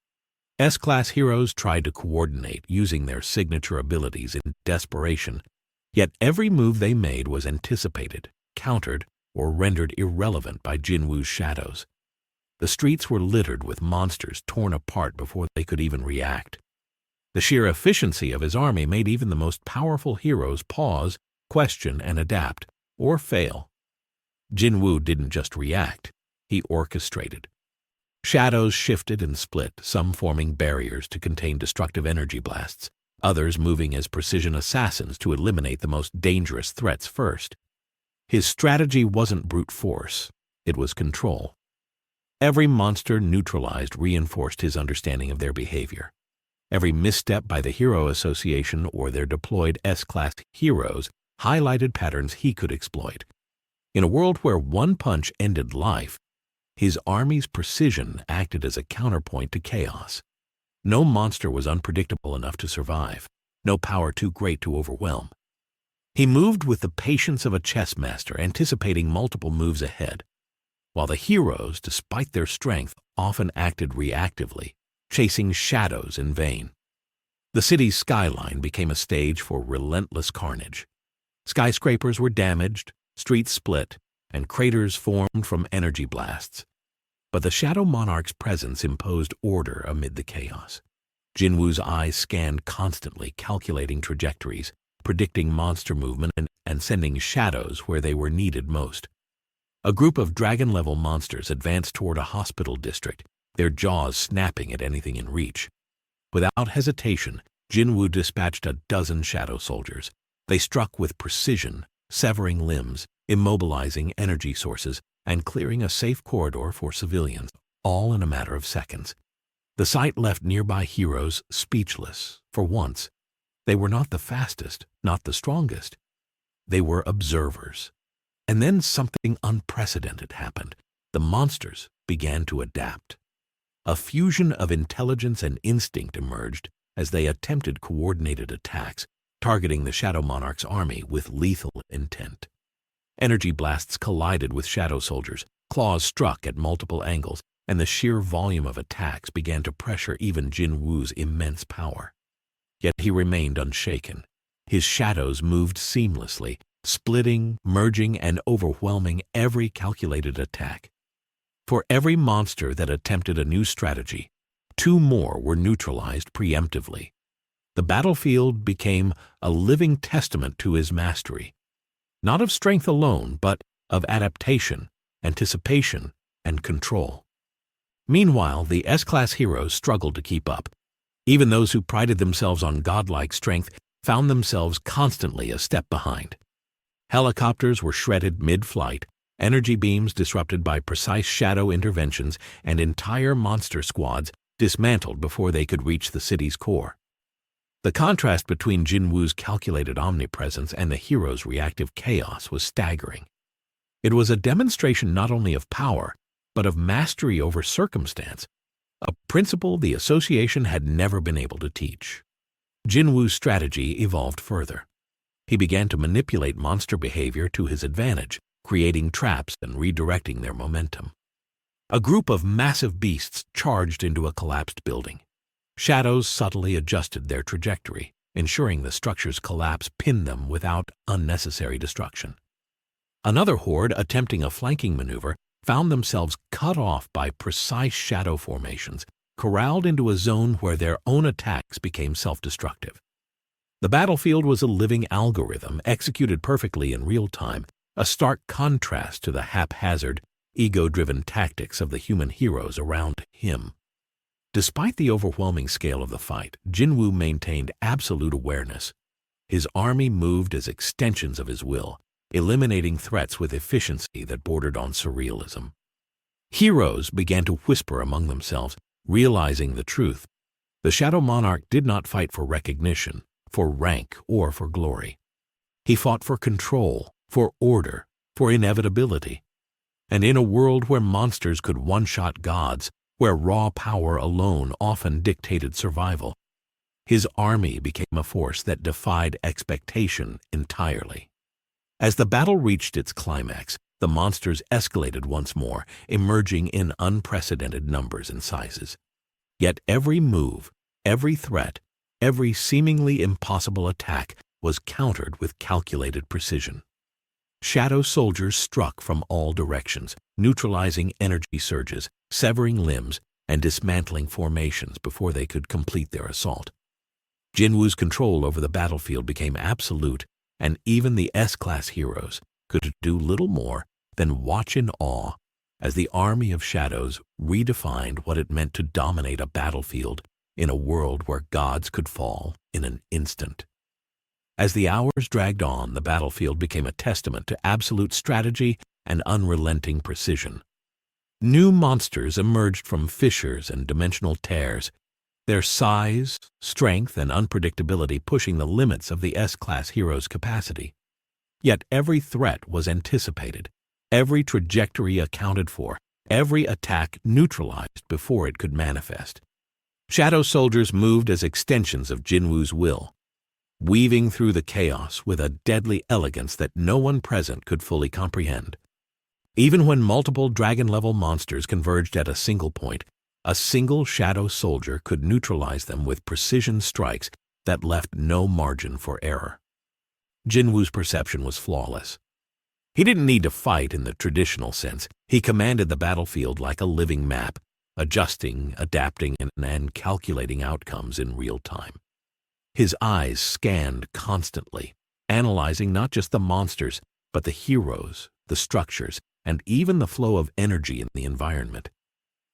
S-class heroes tried to coordinate, using their signature abilities in desperation, yet every move they made was anticipated, countered, or rendered irrelevant by Jin-Woo's shadows. The streets were littered with monsters torn apart before they could even react. The sheer efficiency of his army made even the most powerful heroes pause, question, and adapt, or fail. Jin-Woo didn't just react, he orchestrated. Shadows shifted and split, some forming barriers to contain destructive energy blasts, others moving as precision assassins to eliminate the most dangerous threats first. His strategy wasn't brute force, it was control. Every monster neutralized reinforced his understanding of their behavior. Every misstep by the Hero Association or their deployed S-class heroes highlighted patterns he could exploit. In a world where one punch ended life, his army's precision acted as a counterpoint to chaos. No monster was unpredictable enough to survive, no power too great to overwhelm. He moved with the patience of a chess master, anticipating multiple moves ahead, while the heroes, despite their strength, often acted reactively, chasing shadows in vain. The city's skyline became a stage for relentless carnage. Skyscrapers were damaged, streets split, and craters formed from energy blasts. But the Shadow Monarch's presence imposed order amid the chaos. Jin-Woo's eyes scanned constantly, calculating trajectories, predicting monster movement, and sending shadows where they were needed most. A group of dragon-level monsters advanced toward a hospital district, their jaws snapping at anything in reach. Without hesitation, Jin-Woo dispatched a dozen shadow soldiers. They struck with precision, severing limbs, immobilizing energy sources, and clearing a safe corridor for civilians, all in a matter of seconds. The sight left nearby heroes speechless. For once, they were not the fastest, not the strongest. They were observers. And then something unprecedented happened. The monsters began to adapt. A fusion of intelligence and instinct emerged as they attempted coordinated attacks, targeting the Shadow Monarch's army with lethal intent. Energy blasts collided with shadow soldiers, claws struck at multiple angles, and the sheer volume of attacks began to pressure even Jin-Woo's immense power. Yet he remained unshaken. His shadows moved seamlessly, splitting, merging, and overwhelming every calculated attack. For every monster that attempted a new strategy, 2 more were neutralized preemptively. The battlefield became a living testament to his mastery, not of strength alone, but of adaptation, anticipation, and control. Meanwhile, the S-Class heroes struggled to keep up. Even those who prided themselves on godlike strength found themselves constantly a step behind. Helicopters were shredded mid-flight, energy beams disrupted by precise shadow interventions, and entire monster squads dismantled before they could reach the city's core. The contrast between Jin-Woo's calculated omnipresence and the heroes' reactive chaos was staggering. It was a demonstration not only of power, but of mastery over circumstance, a principle the association had never been able to teach. Jin-Woo's strategy evolved further. He began to manipulate monster behavior to his advantage, creating traps and redirecting their momentum. A group of massive beasts charged into a collapsed building. Shadows subtly adjusted their trajectory, ensuring the structure's collapse pinned them without unnecessary destruction. Another horde, attempting a flanking maneuver, found themselves cut off by precise shadow formations, corralled into a zone where their own attacks became self-destructive. The battlefield was a living algorithm executed perfectly in real time, a stark contrast to the haphazard, ego-driven tactics of the human heroes around him. Despite the overwhelming scale of the fight, Jin-Woo maintained absolute awareness. His army moved as extensions of his will, eliminating threats with efficiency that bordered on surrealism. Heroes began to whisper among themselves, realizing the truth. The Shadow Monarch did not fight for recognition, for rank, or for glory. He fought for control, for order, for inevitability. And in a world where monsters could one-shot gods, where raw power alone often dictated survival, his army became a force that defied expectation entirely. As the battle reached its climax, the monsters escalated once more, emerging in unprecedented numbers and sizes. Yet every move, every threat, every seemingly impossible attack was countered with calculated precision. Shadow soldiers struck from all directions, neutralizing energy surges, severing limbs, and dismantling formations before they could complete their assault. Jin-Woo's control over the battlefield became absolute, and even the S-Class heroes could do little more than watch in awe as the army of shadows redefined what it meant to dominate a battlefield in a world where gods could fall in an instant. As the hours dragged on, the battlefield became a testament to absolute strategy and unrelenting precision. New monsters emerged from fissures and dimensional tears, their size, strength, and unpredictability pushing the limits of the S-Class heroes' capacity. Yet every threat was anticipated, every trajectory accounted for, every attack neutralized before it could manifest. Shadow soldiers moved as extensions of Jin-Woo's will, weaving through the chaos with a deadly elegance that no one present could fully comprehend. Even when multiple dragon-level monsters converged at a single point, a single shadow soldier could neutralize them with precision strikes that left no margin for error. Jin-Woo's perception was flawless. He didn't need to fight in the traditional sense. He commanded the battlefield like a living map, adjusting, adapting, and calculating outcomes in real time. His eyes scanned constantly, analyzing not just the monsters, but the heroes, the structures, and even the flow of energy in the environment.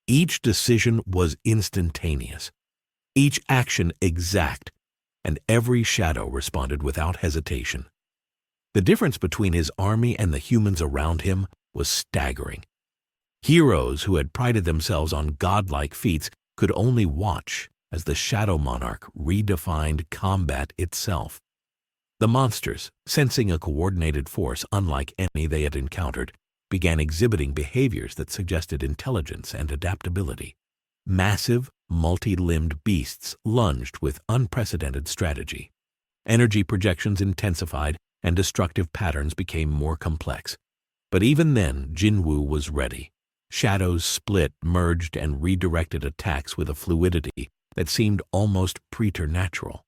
Each decision was instantaneous, each action exact, and every shadow responded without hesitation. The difference between his army and the humans around him was staggering. Heroes who had prided themselves on godlike feats could only watch as the Shadow Monarch redefined combat itself. The monsters, sensing a coordinated force unlike any they had encountered, began exhibiting behaviors that suggested intelligence and adaptability. Massive, multi-limbed beasts lunged with unprecedented strategy. Energy projections intensified, and destructive patterns became more complex. But even then, Jin-Woo was ready. Shadows split, merged, and redirected attacks with a fluidity that seemed almost preternatural.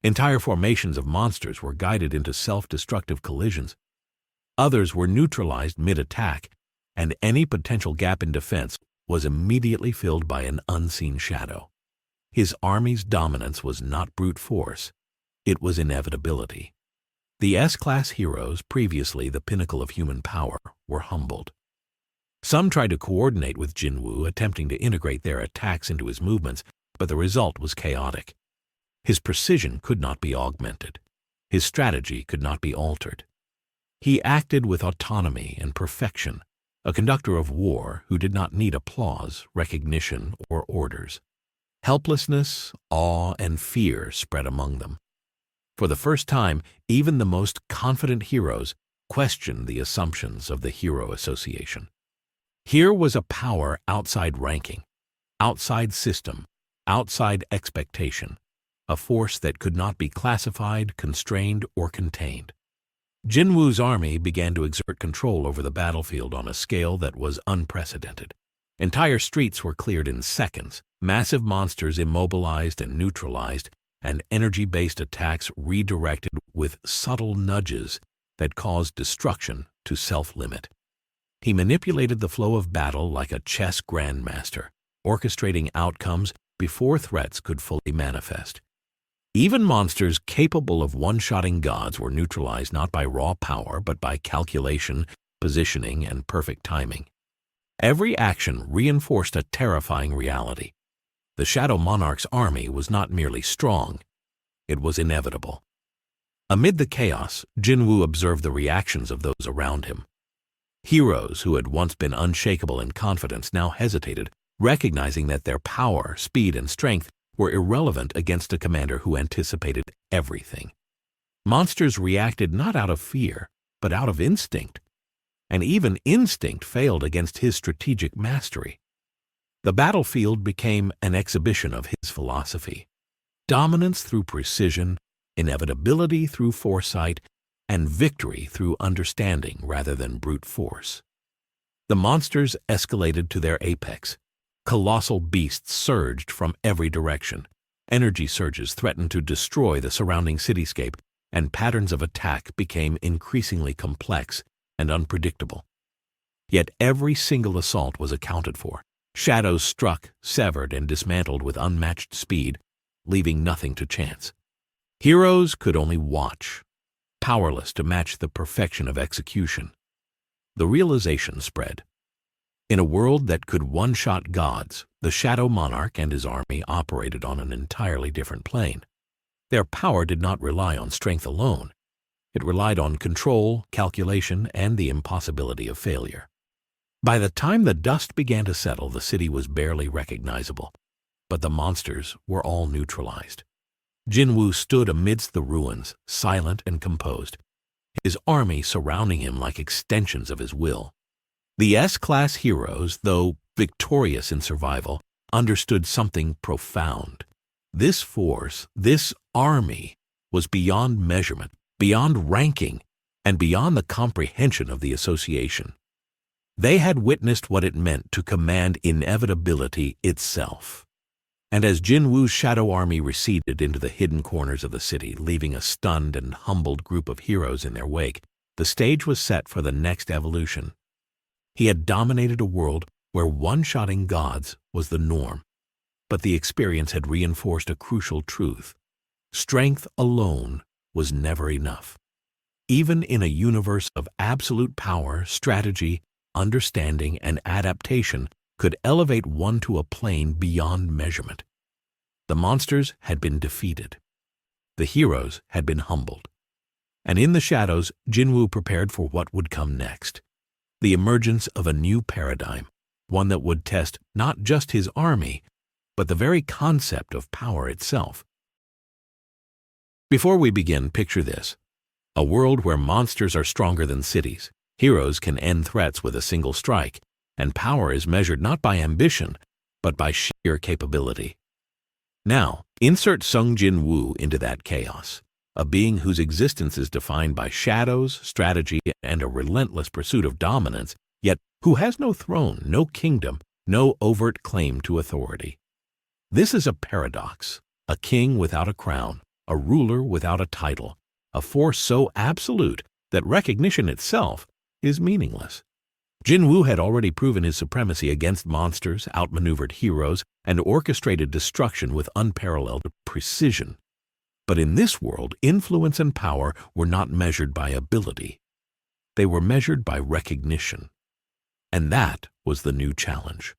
Entire formations of monsters were guided into self-destructive collisions. Others were neutralized mid-attack, and any potential gap in defense was immediately filled by an unseen shadow. His army's dominance was not brute force. It was inevitability. The S-class heroes, previously the pinnacle of human power, were humbled. Some tried to coordinate with Jin-Woo, attempting to integrate their attacks into his movements, but the result was chaotic. His precision could not be augmented. His strategy could not be altered. He acted with autonomy and perfection, a conductor of war who did not need applause, recognition, or orders. Helplessness, awe, and fear spread among them. For the first time, even the most confident heroes questioned the assumptions of the Hero Association. Here was a power outside ranking, outside system, outside expectation, a force that could not be classified, constrained, or contained. Jin-Woo's army began to exert control over the battlefield on a scale that was unprecedented. Entire streets were cleared in seconds, massive monsters immobilized and neutralized, and energy-based attacks redirected with subtle nudges that caused destruction to self-limit. He manipulated the flow of battle like a chess grandmaster, orchestrating outcomes before threats could fully manifest. Even monsters capable of one-shotting gods were neutralized not by raw power but by calculation, positioning, and perfect timing. Every action reinforced a terrifying reality. The Shadow Monarch's army was not merely strong, it was inevitable. Amid the chaos, Jin-Woo observed the reactions of those around him. Heroes who had once been unshakable in confidence now hesitated, recognizing that their power, speed, and strength were irrelevant against a commander who anticipated everything. Monsters reacted not out of fear, but out of instinct. And even instinct failed against his strategic mastery. The battlefield became an exhibition of his philosophy. Dominance through precision, inevitability through foresight, and victory through understanding rather than brute force. The monsters escalated to their apex. Colossal beasts surged from every direction. Energy surges threatened to destroy the surrounding cityscape, and patterns of attack became increasingly complex and unpredictable. Yet every single assault was accounted for. Shadows struck, severed, and dismantled with unmatched speed, leaving nothing to chance. Heroes could only watch, powerless to match the perfection of execution. The realization spread. In a world that could one-shot gods, the Shadow Monarch and his army operated on an entirely different plane. Their power did not rely on strength alone. It relied on control, calculation, and the impossibility of failure. By the time the dust began to settle, the city was barely recognizable, but the monsters were all neutralized. Jin-Woo stood amidst the ruins, silent and composed, his army surrounding him like extensions of his will. The S-class heroes, though victorious in survival, understood something profound. This force, this army, was beyond measurement, beyond ranking, and beyond the comprehension of the association. They had witnessed what it meant to command inevitability itself. And as Jin-Woo's shadow army receded into the hidden corners of the city, leaving a stunned and humbled group of heroes in their wake, the stage was set for the next evolution. He had dominated a world where one-shotting gods was the norm, but the experience had reinforced a crucial truth. Strength alone was never enough. Even in a universe of absolute power, strategy, understanding, and adaptation could elevate one to a plane beyond measurement. The monsters had been defeated. The heroes had been humbled. And in the shadows, Jin-Woo prepared for what would come next. The emergence of a new paradigm, one that would test not just his army, but the very concept of power itself. Before we begin, picture this. A world where monsters are stronger than cities, heroes can end threats with a single strike, and power is measured not by ambition, but by sheer capability. Now, insert Sung Jin-Woo into that chaos, a being whose existence is defined by shadows, strategy, and a relentless pursuit of dominance, yet who has no throne, no kingdom, no overt claim to authority. This is a paradox, a king without a crown, a ruler without a title, a force so absolute that recognition itself is meaningless. Jin-Woo had already proven his supremacy against monsters, outmaneuvered heroes, and orchestrated destruction with unparalleled precision. But in this world, influence and power were not measured by ability. They were measured by recognition. And that was the new challenge.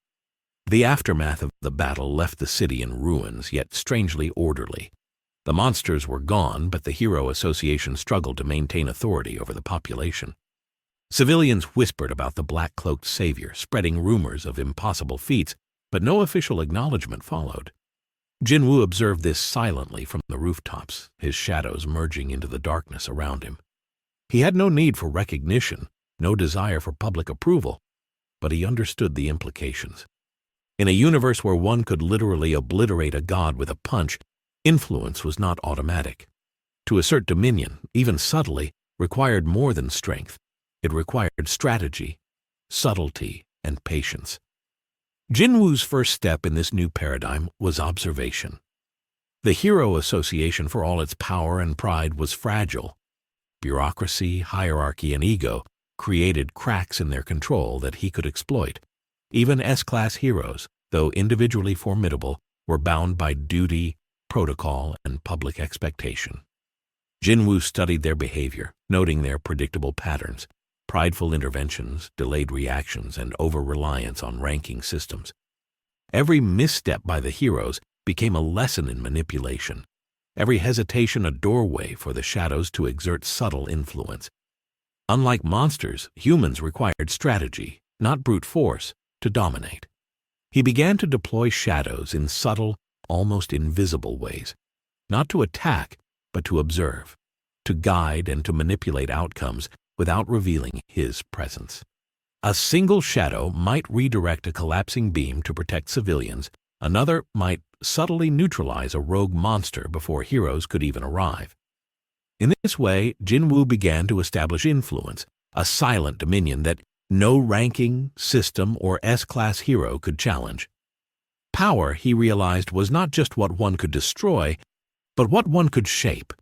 The aftermath of the battle left the city in ruins, yet strangely orderly. The monsters were gone, but the Hero Association struggled to maintain authority over the population. Civilians whispered about the black-cloaked savior, spreading rumors of impossible feats, but no official acknowledgement followed. Jin-Woo observed this silently from the rooftops, his shadows merging into the darkness around him. He had no need for recognition, no desire for public approval, but he understood the implications. In a universe where one could literally obliterate a god with a punch, influence was not automatic. To assert dominion, even subtly, required more than strength. It required strategy, subtlety, and patience. Jin-Woo's first step in this new paradigm was observation. The Hero Association, for all its power and pride, was fragile. Bureaucracy, hierarchy, and ego created cracks in their control that he could exploit. Even S-class heroes, though individually formidable, were bound by duty, protocol, and public expectation. Jin-Woo studied their behavior, noting their predictable patterns. Prideful interventions, delayed reactions, and over-reliance on ranking systems. Every misstep by the heroes became a lesson in manipulation. Every hesitation a doorway for the shadows to exert subtle influence. Unlike monsters, humans required strategy, not brute force, to dominate. He began to deploy shadows in subtle, almost invisible ways, not to attack, but to observe, to guide and to manipulate outcomes without revealing his presence. A single shadow might redirect a collapsing beam to protect civilians, another might subtly neutralize a rogue monster before heroes could even arrive. In this way, Jin-Woo began to establish influence, a silent dominion that no ranking, system, or S-class hero could challenge. Power, he realized, was not just what one could destroy, but what one could shape.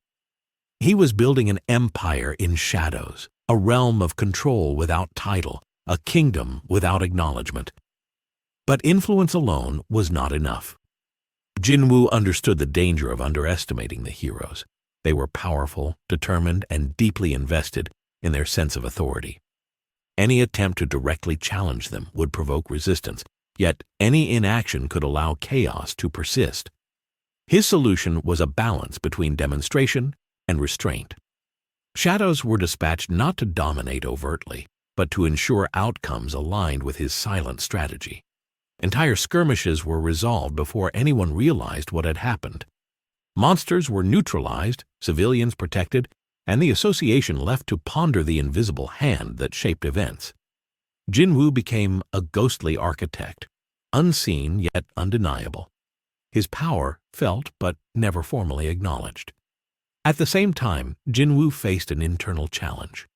He was building an empire in shadows, a realm of control without title, a kingdom without acknowledgement. But influence alone was not enough. Jin-Woo understood the danger of underestimating the heroes. They were powerful, determined, and deeply invested in their sense of authority. Any attempt to directly challenge them would provoke resistance, yet any inaction could allow chaos to persist. His solution was a balance between demonstration and restraint. Shadows were dispatched not to dominate overtly, but to ensure outcomes aligned with his silent strategy. Entire skirmishes were resolved before anyone realized what had happened. Monsters were neutralized, civilians protected, and the association left to ponder the invisible hand that shaped events. Jin-Woo became a ghostly architect, unseen yet undeniable. His power felt but never formally acknowledged. At the same time, Jin-Woo faced an internal challenge: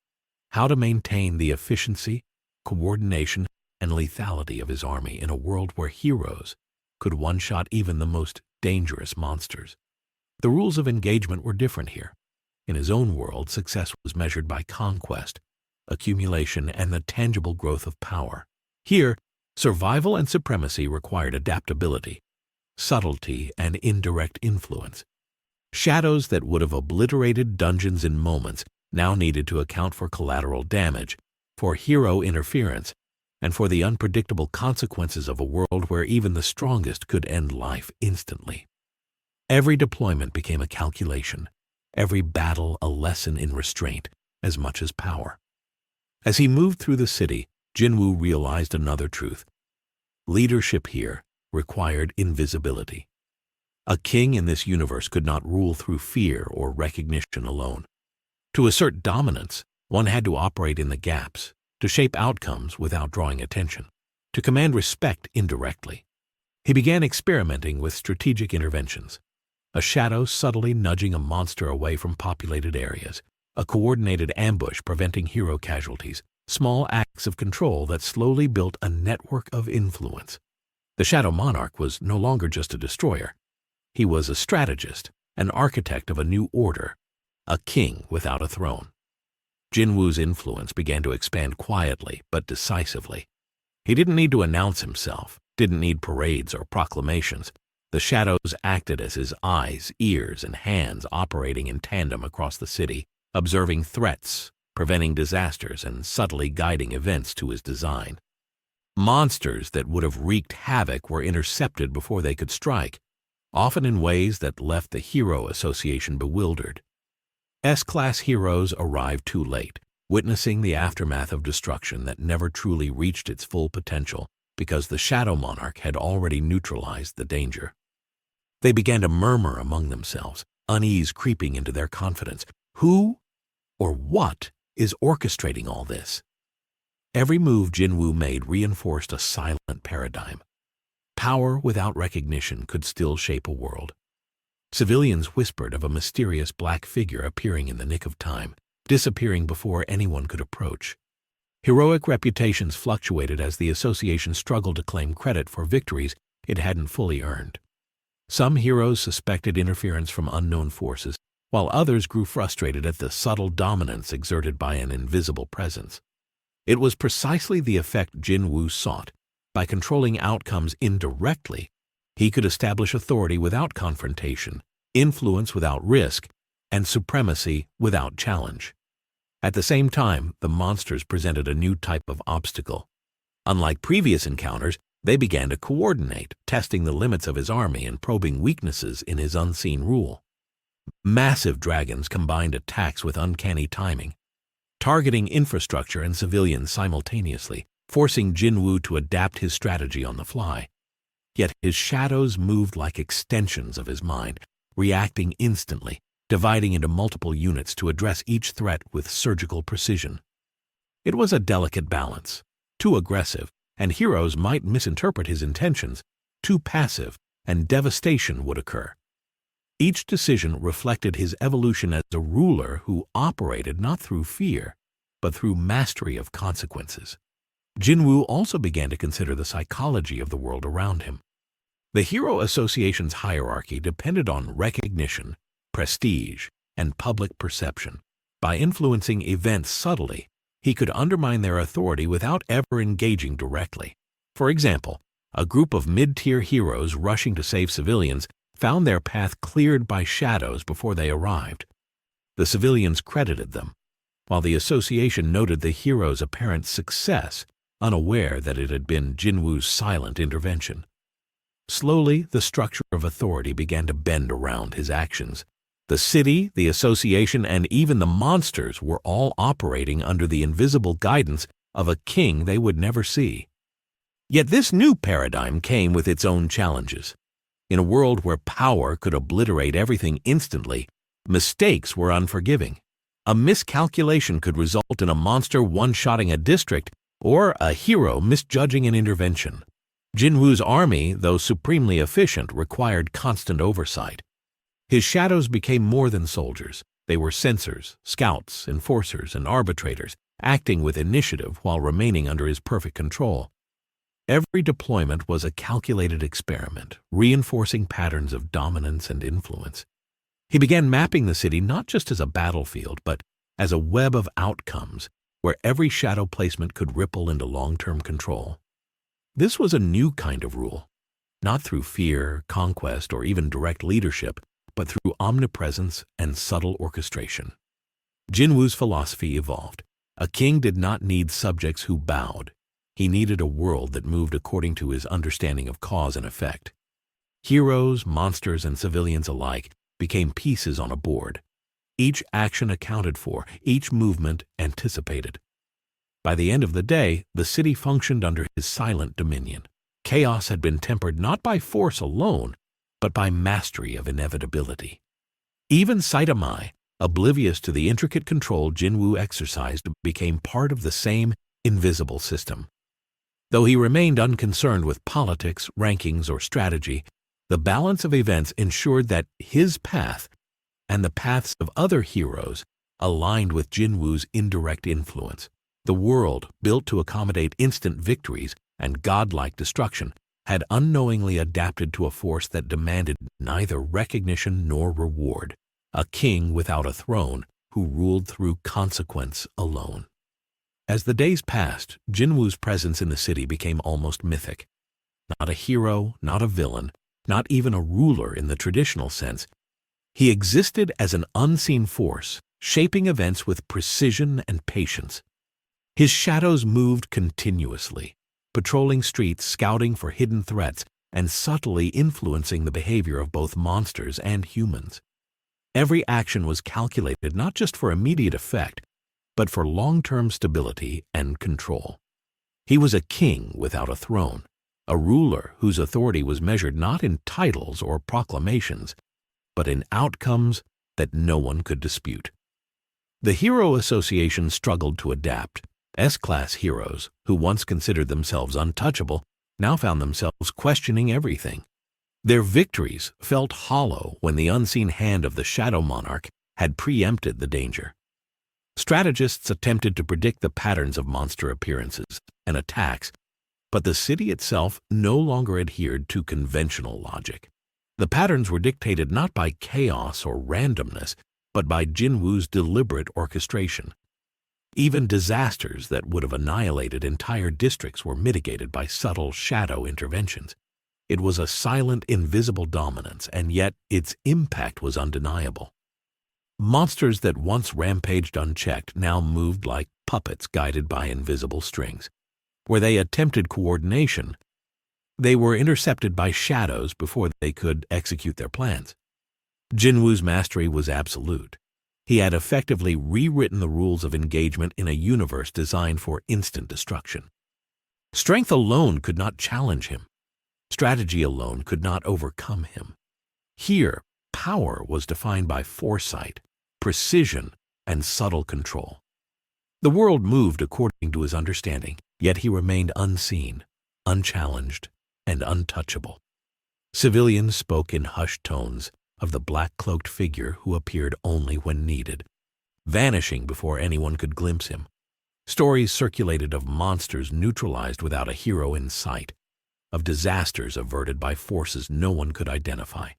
how to maintain the efficiency, coordination, and lethality of his army in a world where heroes could one-shot even the most dangerous monsters. The rules of engagement were different here. In his own world, success was measured by conquest, accumulation, and the tangible growth of power. Here, survival and supremacy required adaptability, subtlety, and indirect influence. Shadows that would have obliterated dungeons in moments now needed to account for collateral damage, for hero interference, and for the unpredictable consequences of a world where even the strongest could end life instantly. Every deployment became a calculation, every battle a lesson in restraint as much as power. As he moved through the city, Jin-Woo realized another truth. Leadership here required invisibility. A king in this universe could not rule through fear or recognition alone. To assert dominance, one had to operate in the gaps, to shape outcomes without drawing attention, to command respect indirectly. He began experimenting with strategic interventions. A shadow subtly nudging a monster away from populated areas, a coordinated ambush preventing hero casualties, small acts of control that slowly built a network of influence. The Shadow Monarch was no longer just a destroyer. He was a strategist, an architect of a new order, a king without a throne. Jin-Woo's influence began to expand quietly but decisively. He didn't need to announce himself, didn't need parades or proclamations. The shadows acted as his eyes, ears, and hands operating in tandem across the city, observing threats, preventing disasters, and subtly guiding events to his design. Monsters that would have wreaked havoc were intercepted before they could strike, often in ways that left the Hero Association bewildered. S-class heroes arrived too late, witnessing the aftermath of destruction that never truly reached its full potential because the Shadow Monarch had already neutralized the danger. They began to murmur among themselves, unease creeping into their confidence. Who or what is orchestrating all this? Every move Jin-Woo made reinforced a silent paradigm. Power without recognition could still shape a world. Civilians whispered of a mysterious black figure appearing in the nick of time, disappearing before anyone could approach. Heroic reputations fluctuated as the association struggled to claim credit for victories it hadn't fully earned. Some heroes suspected interference from unknown forces, while others grew frustrated at the subtle dominance exerted by an invisible presence. It was precisely the effect Jin-Woo sought. By controlling outcomes indirectly, he could establish authority without confrontation, influence without risk, and supremacy without challenge. At the same time, the monsters presented a new type of obstacle. Unlike previous encounters, they began to coordinate, testing the limits of his army and probing weaknesses in his unseen rule. Massive dragons combined attacks with uncanny timing, targeting infrastructure and civilians simultaneously, forcing Jin-Woo to adapt his strategy on the fly. Yet his shadows moved like extensions of his mind, reacting instantly, dividing into multiple units to address each threat with surgical precision. It was a delicate balance. Too aggressive, and heroes might misinterpret his intentions. Too passive, and devastation would occur. Each decision reflected his evolution as a ruler who operated not through fear, but through mastery of consequences. Jin-Woo also began to consider the psychology of the world around him. The Hero Association's hierarchy depended on recognition, prestige, and public perception. By influencing events subtly, he could undermine their authority without ever engaging directly. For example, a group of mid-tier heroes rushing to save civilians found their path cleared by shadows before they arrived. The civilians credited them, while the association noted the hero's apparent success, unaware that it had been Jin-Woo's silent intervention. Slowly, the structure of authority began to bend around his actions. The city, the association, and even the monsters were all operating under the invisible guidance of a king they would never see. Yet this new paradigm came with its own challenges. In a world where power could obliterate everything instantly, mistakes were unforgiving. A miscalculation could result in a monster one-shotting a district or a hero misjudging an intervention. Jin-Woo's army, though supremely efficient, required constant oversight. His shadows became more than soldiers. They were censors, scouts, enforcers, and arbitrators, acting with initiative while remaining under his perfect control. Every deployment was a calculated experiment, reinforcing patterns of dominance and influence. He began mapping the city not just as a battlefield, but as a web of outcomes where every shadow placement could ripple into long-term control. This was a new kind of rule, not through fear, conquest, or even direct leadership, but through omnipresence and subtle orchestration. Jin-Woo's philosophy evolved. A king did not need subjects who bowed. He needed a world that moved according to his understanding of cause and effect. Heroes, monsters, and civilians alike became pieces on a board. Each action accounted for, each movement anticipated. By the end of the day, the city functioned under his silent dominion. Chaos had been tempered not by force alone, but by mastery of inevitability. Even Saitama, oblivious to the intricate control Jin-Woo exercised, became part of the same invisible system. Though he remained unconcerned with politics, rankings, or strategy, the balance of events ensured that his path and the paths of other heroes aligned with Jin-Woo's indirect influence. The world, built to accommodate instant victories and godlike destruction, had unknowingly adapted to a force that demanded neither recognition nor reward, a king without a throne who ruled through consequence alone. As the days passed, Jin-Woo's presence in the city became almost mythic. Not a hero, not a villain, not even a ruler in the traditional sense. He existed as an unseen force, shaping events with precision and patience. His shadows moved continuously, patrolling streets, scouting for hidden threats, and subtly influencing the behavior of both monsters and humans. Every action was calculated not just for immediate effect, but for long-term stability and control. He was a king without a throne, a ruler whose authority was measured not in titles or proclamations, but in outcomes that no one could dispute. The Hero Association struggled to adapt. S-class heroes, who once considered themselves untouchable, now found themselves questioning everything. Their victories felt hollow when the unseen hand of the Shadow Monarch had preempted the danger. Strategists attempted to predict the patterns of monster appearances and attacks, but the city itself no longer adhered to conventional logic. The patterns were dictated not by chaos or randomness, but by Jin-Woo's deliberate orchestration. Even disasters that would have annihilated entire districts were mitigated by subtle shadow interventions. It was a silent, invisible dominance, and yet its impact was undeniable. Monsters that once rampaged unchecked now moved like puppets guided by invisible strings. Where they attempted coordination, they were intercepted by shadows before they could execute their plans. Jin-Woo's mastery was absolute. He had effectively rewritten the rules of engagement in a universe designed for instant destruction. Strength alone could not challenge him. Strategy alone could not overcome him. Here, power was defined by foresight, precision, and subtle control. The world moved according to his understanding, yet he remained unseen, unchallenged, and untouchable. Civilians spoke in hushed tones of the black-cloaked figure who appeared only when needed, vanishing before anyone could glimpse him. Stories circulated of monsters neutralized without a hero in sight, of disasters averted by forces no one could identify.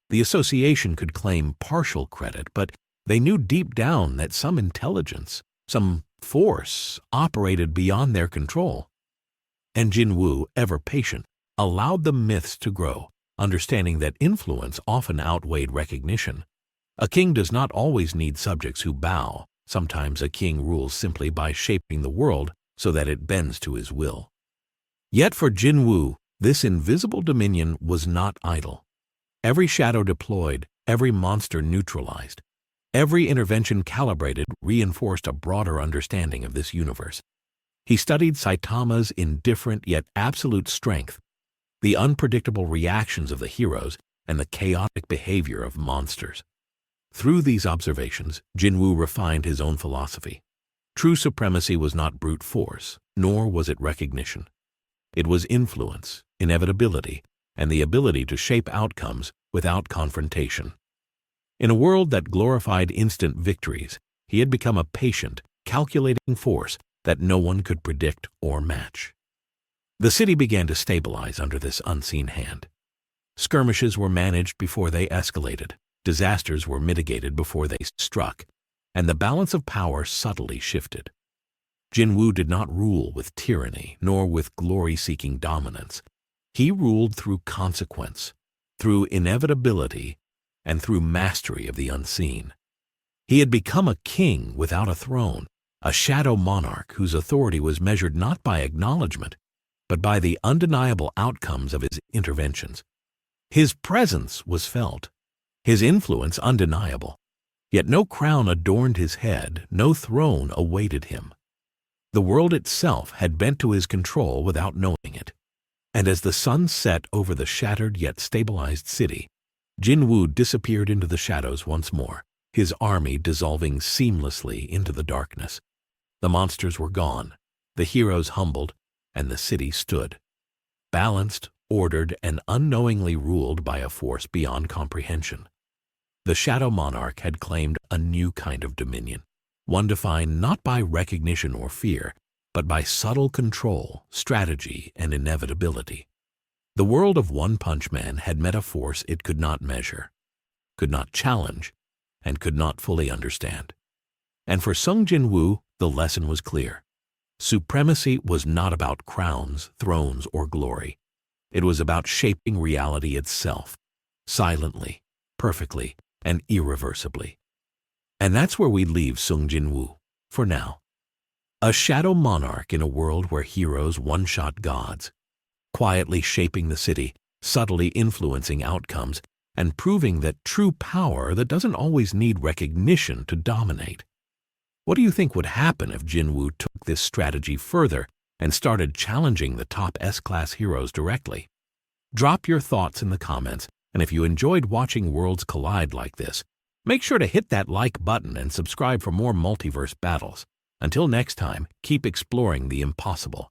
The association could claim partial credit, but they knew deep down that some intelligence, some force, operated beyond their control. And Jin-Woo, ever patient, allowed the myths to grow, understanding that influence often outweighed recognition. A king does not always need subjects who bow. Sometimes a king rules simply by shaping the world so that it bends to his will. Yet for Jin-Woo, this invisible dominion was not idle. Every shadow deployed, every monster neutralized, every intervention calibrated reinforced a broader understanding of this universe. He studied Saitama's indifferent yet absolute strength, the unpredictable reactions of the heroes, and the chaotic behavior of monsters. Through these observations, Jin-Woo refined his own philosophy. True supremacy was not brute force, nor was it recognition. It was influence, inevitability, and the ability to shape outcomes without confrontation. In a world that glorified instant victories, he had become a patient, calculating force that no one could predict or match. The city began to stabilize under this unseen hand. Skirmishes were managed before they escalated, disasters were mitigated before they struck, and the balance of power subtly shifted. Jin-Woo did not rule with tyranny, nor with glory-seeking dominance. He ruled through consequence, through inevitability, and through mastery of the unseen. He had become a king without a throne, a shadow monarch whose authority was measured not by acknowledgement, but by the undeniable outcomes of his interventions. His presence was felt, his influence undeniable, yet no crown adorned his head, no throne awaited him. The world itself had bent to his control without knowing it. And as the sun set over the shattered yet stabilized city, Jin-Woo disappeared into the shadows once more, his army dissolving seamlessly into the darkness. The monsters were gone, the heroes humbled, and the city stood, balanced, ordered, and unknowingly ruled by a force beyond comprehension. The Shadow Monarch had claimed a new kind of dominion, one defined not by recognition or fear, but by subtle control, strategy, and inevitability. The world of One Punch Man had met a force it could not measure, could not challenge, and could not fully understand. And for Sung Jin-Woo, the lesson was clear. Supremacy was not about crowns, thrones, or glory. It was about shaping reality itself, silently, perfectly, and irreversibly. And that's where we leave Sung Jin-Woo, for now. A shadow monarch in a world where heroes one-shot gods, quietly shaping the city, subtly influencing outcomes, and proving that true power that doesn't always need recognition to dominate. What do you think would happen if Jin-Woo took this strategy further and started challenging the top S-class heroes directly? Drop your thoughts in the comments, and if you enjoyed watching worlds collide like this, make sure to hit that like button and subscribe for more multiverse battles. Until next time, keep exploring the impossible.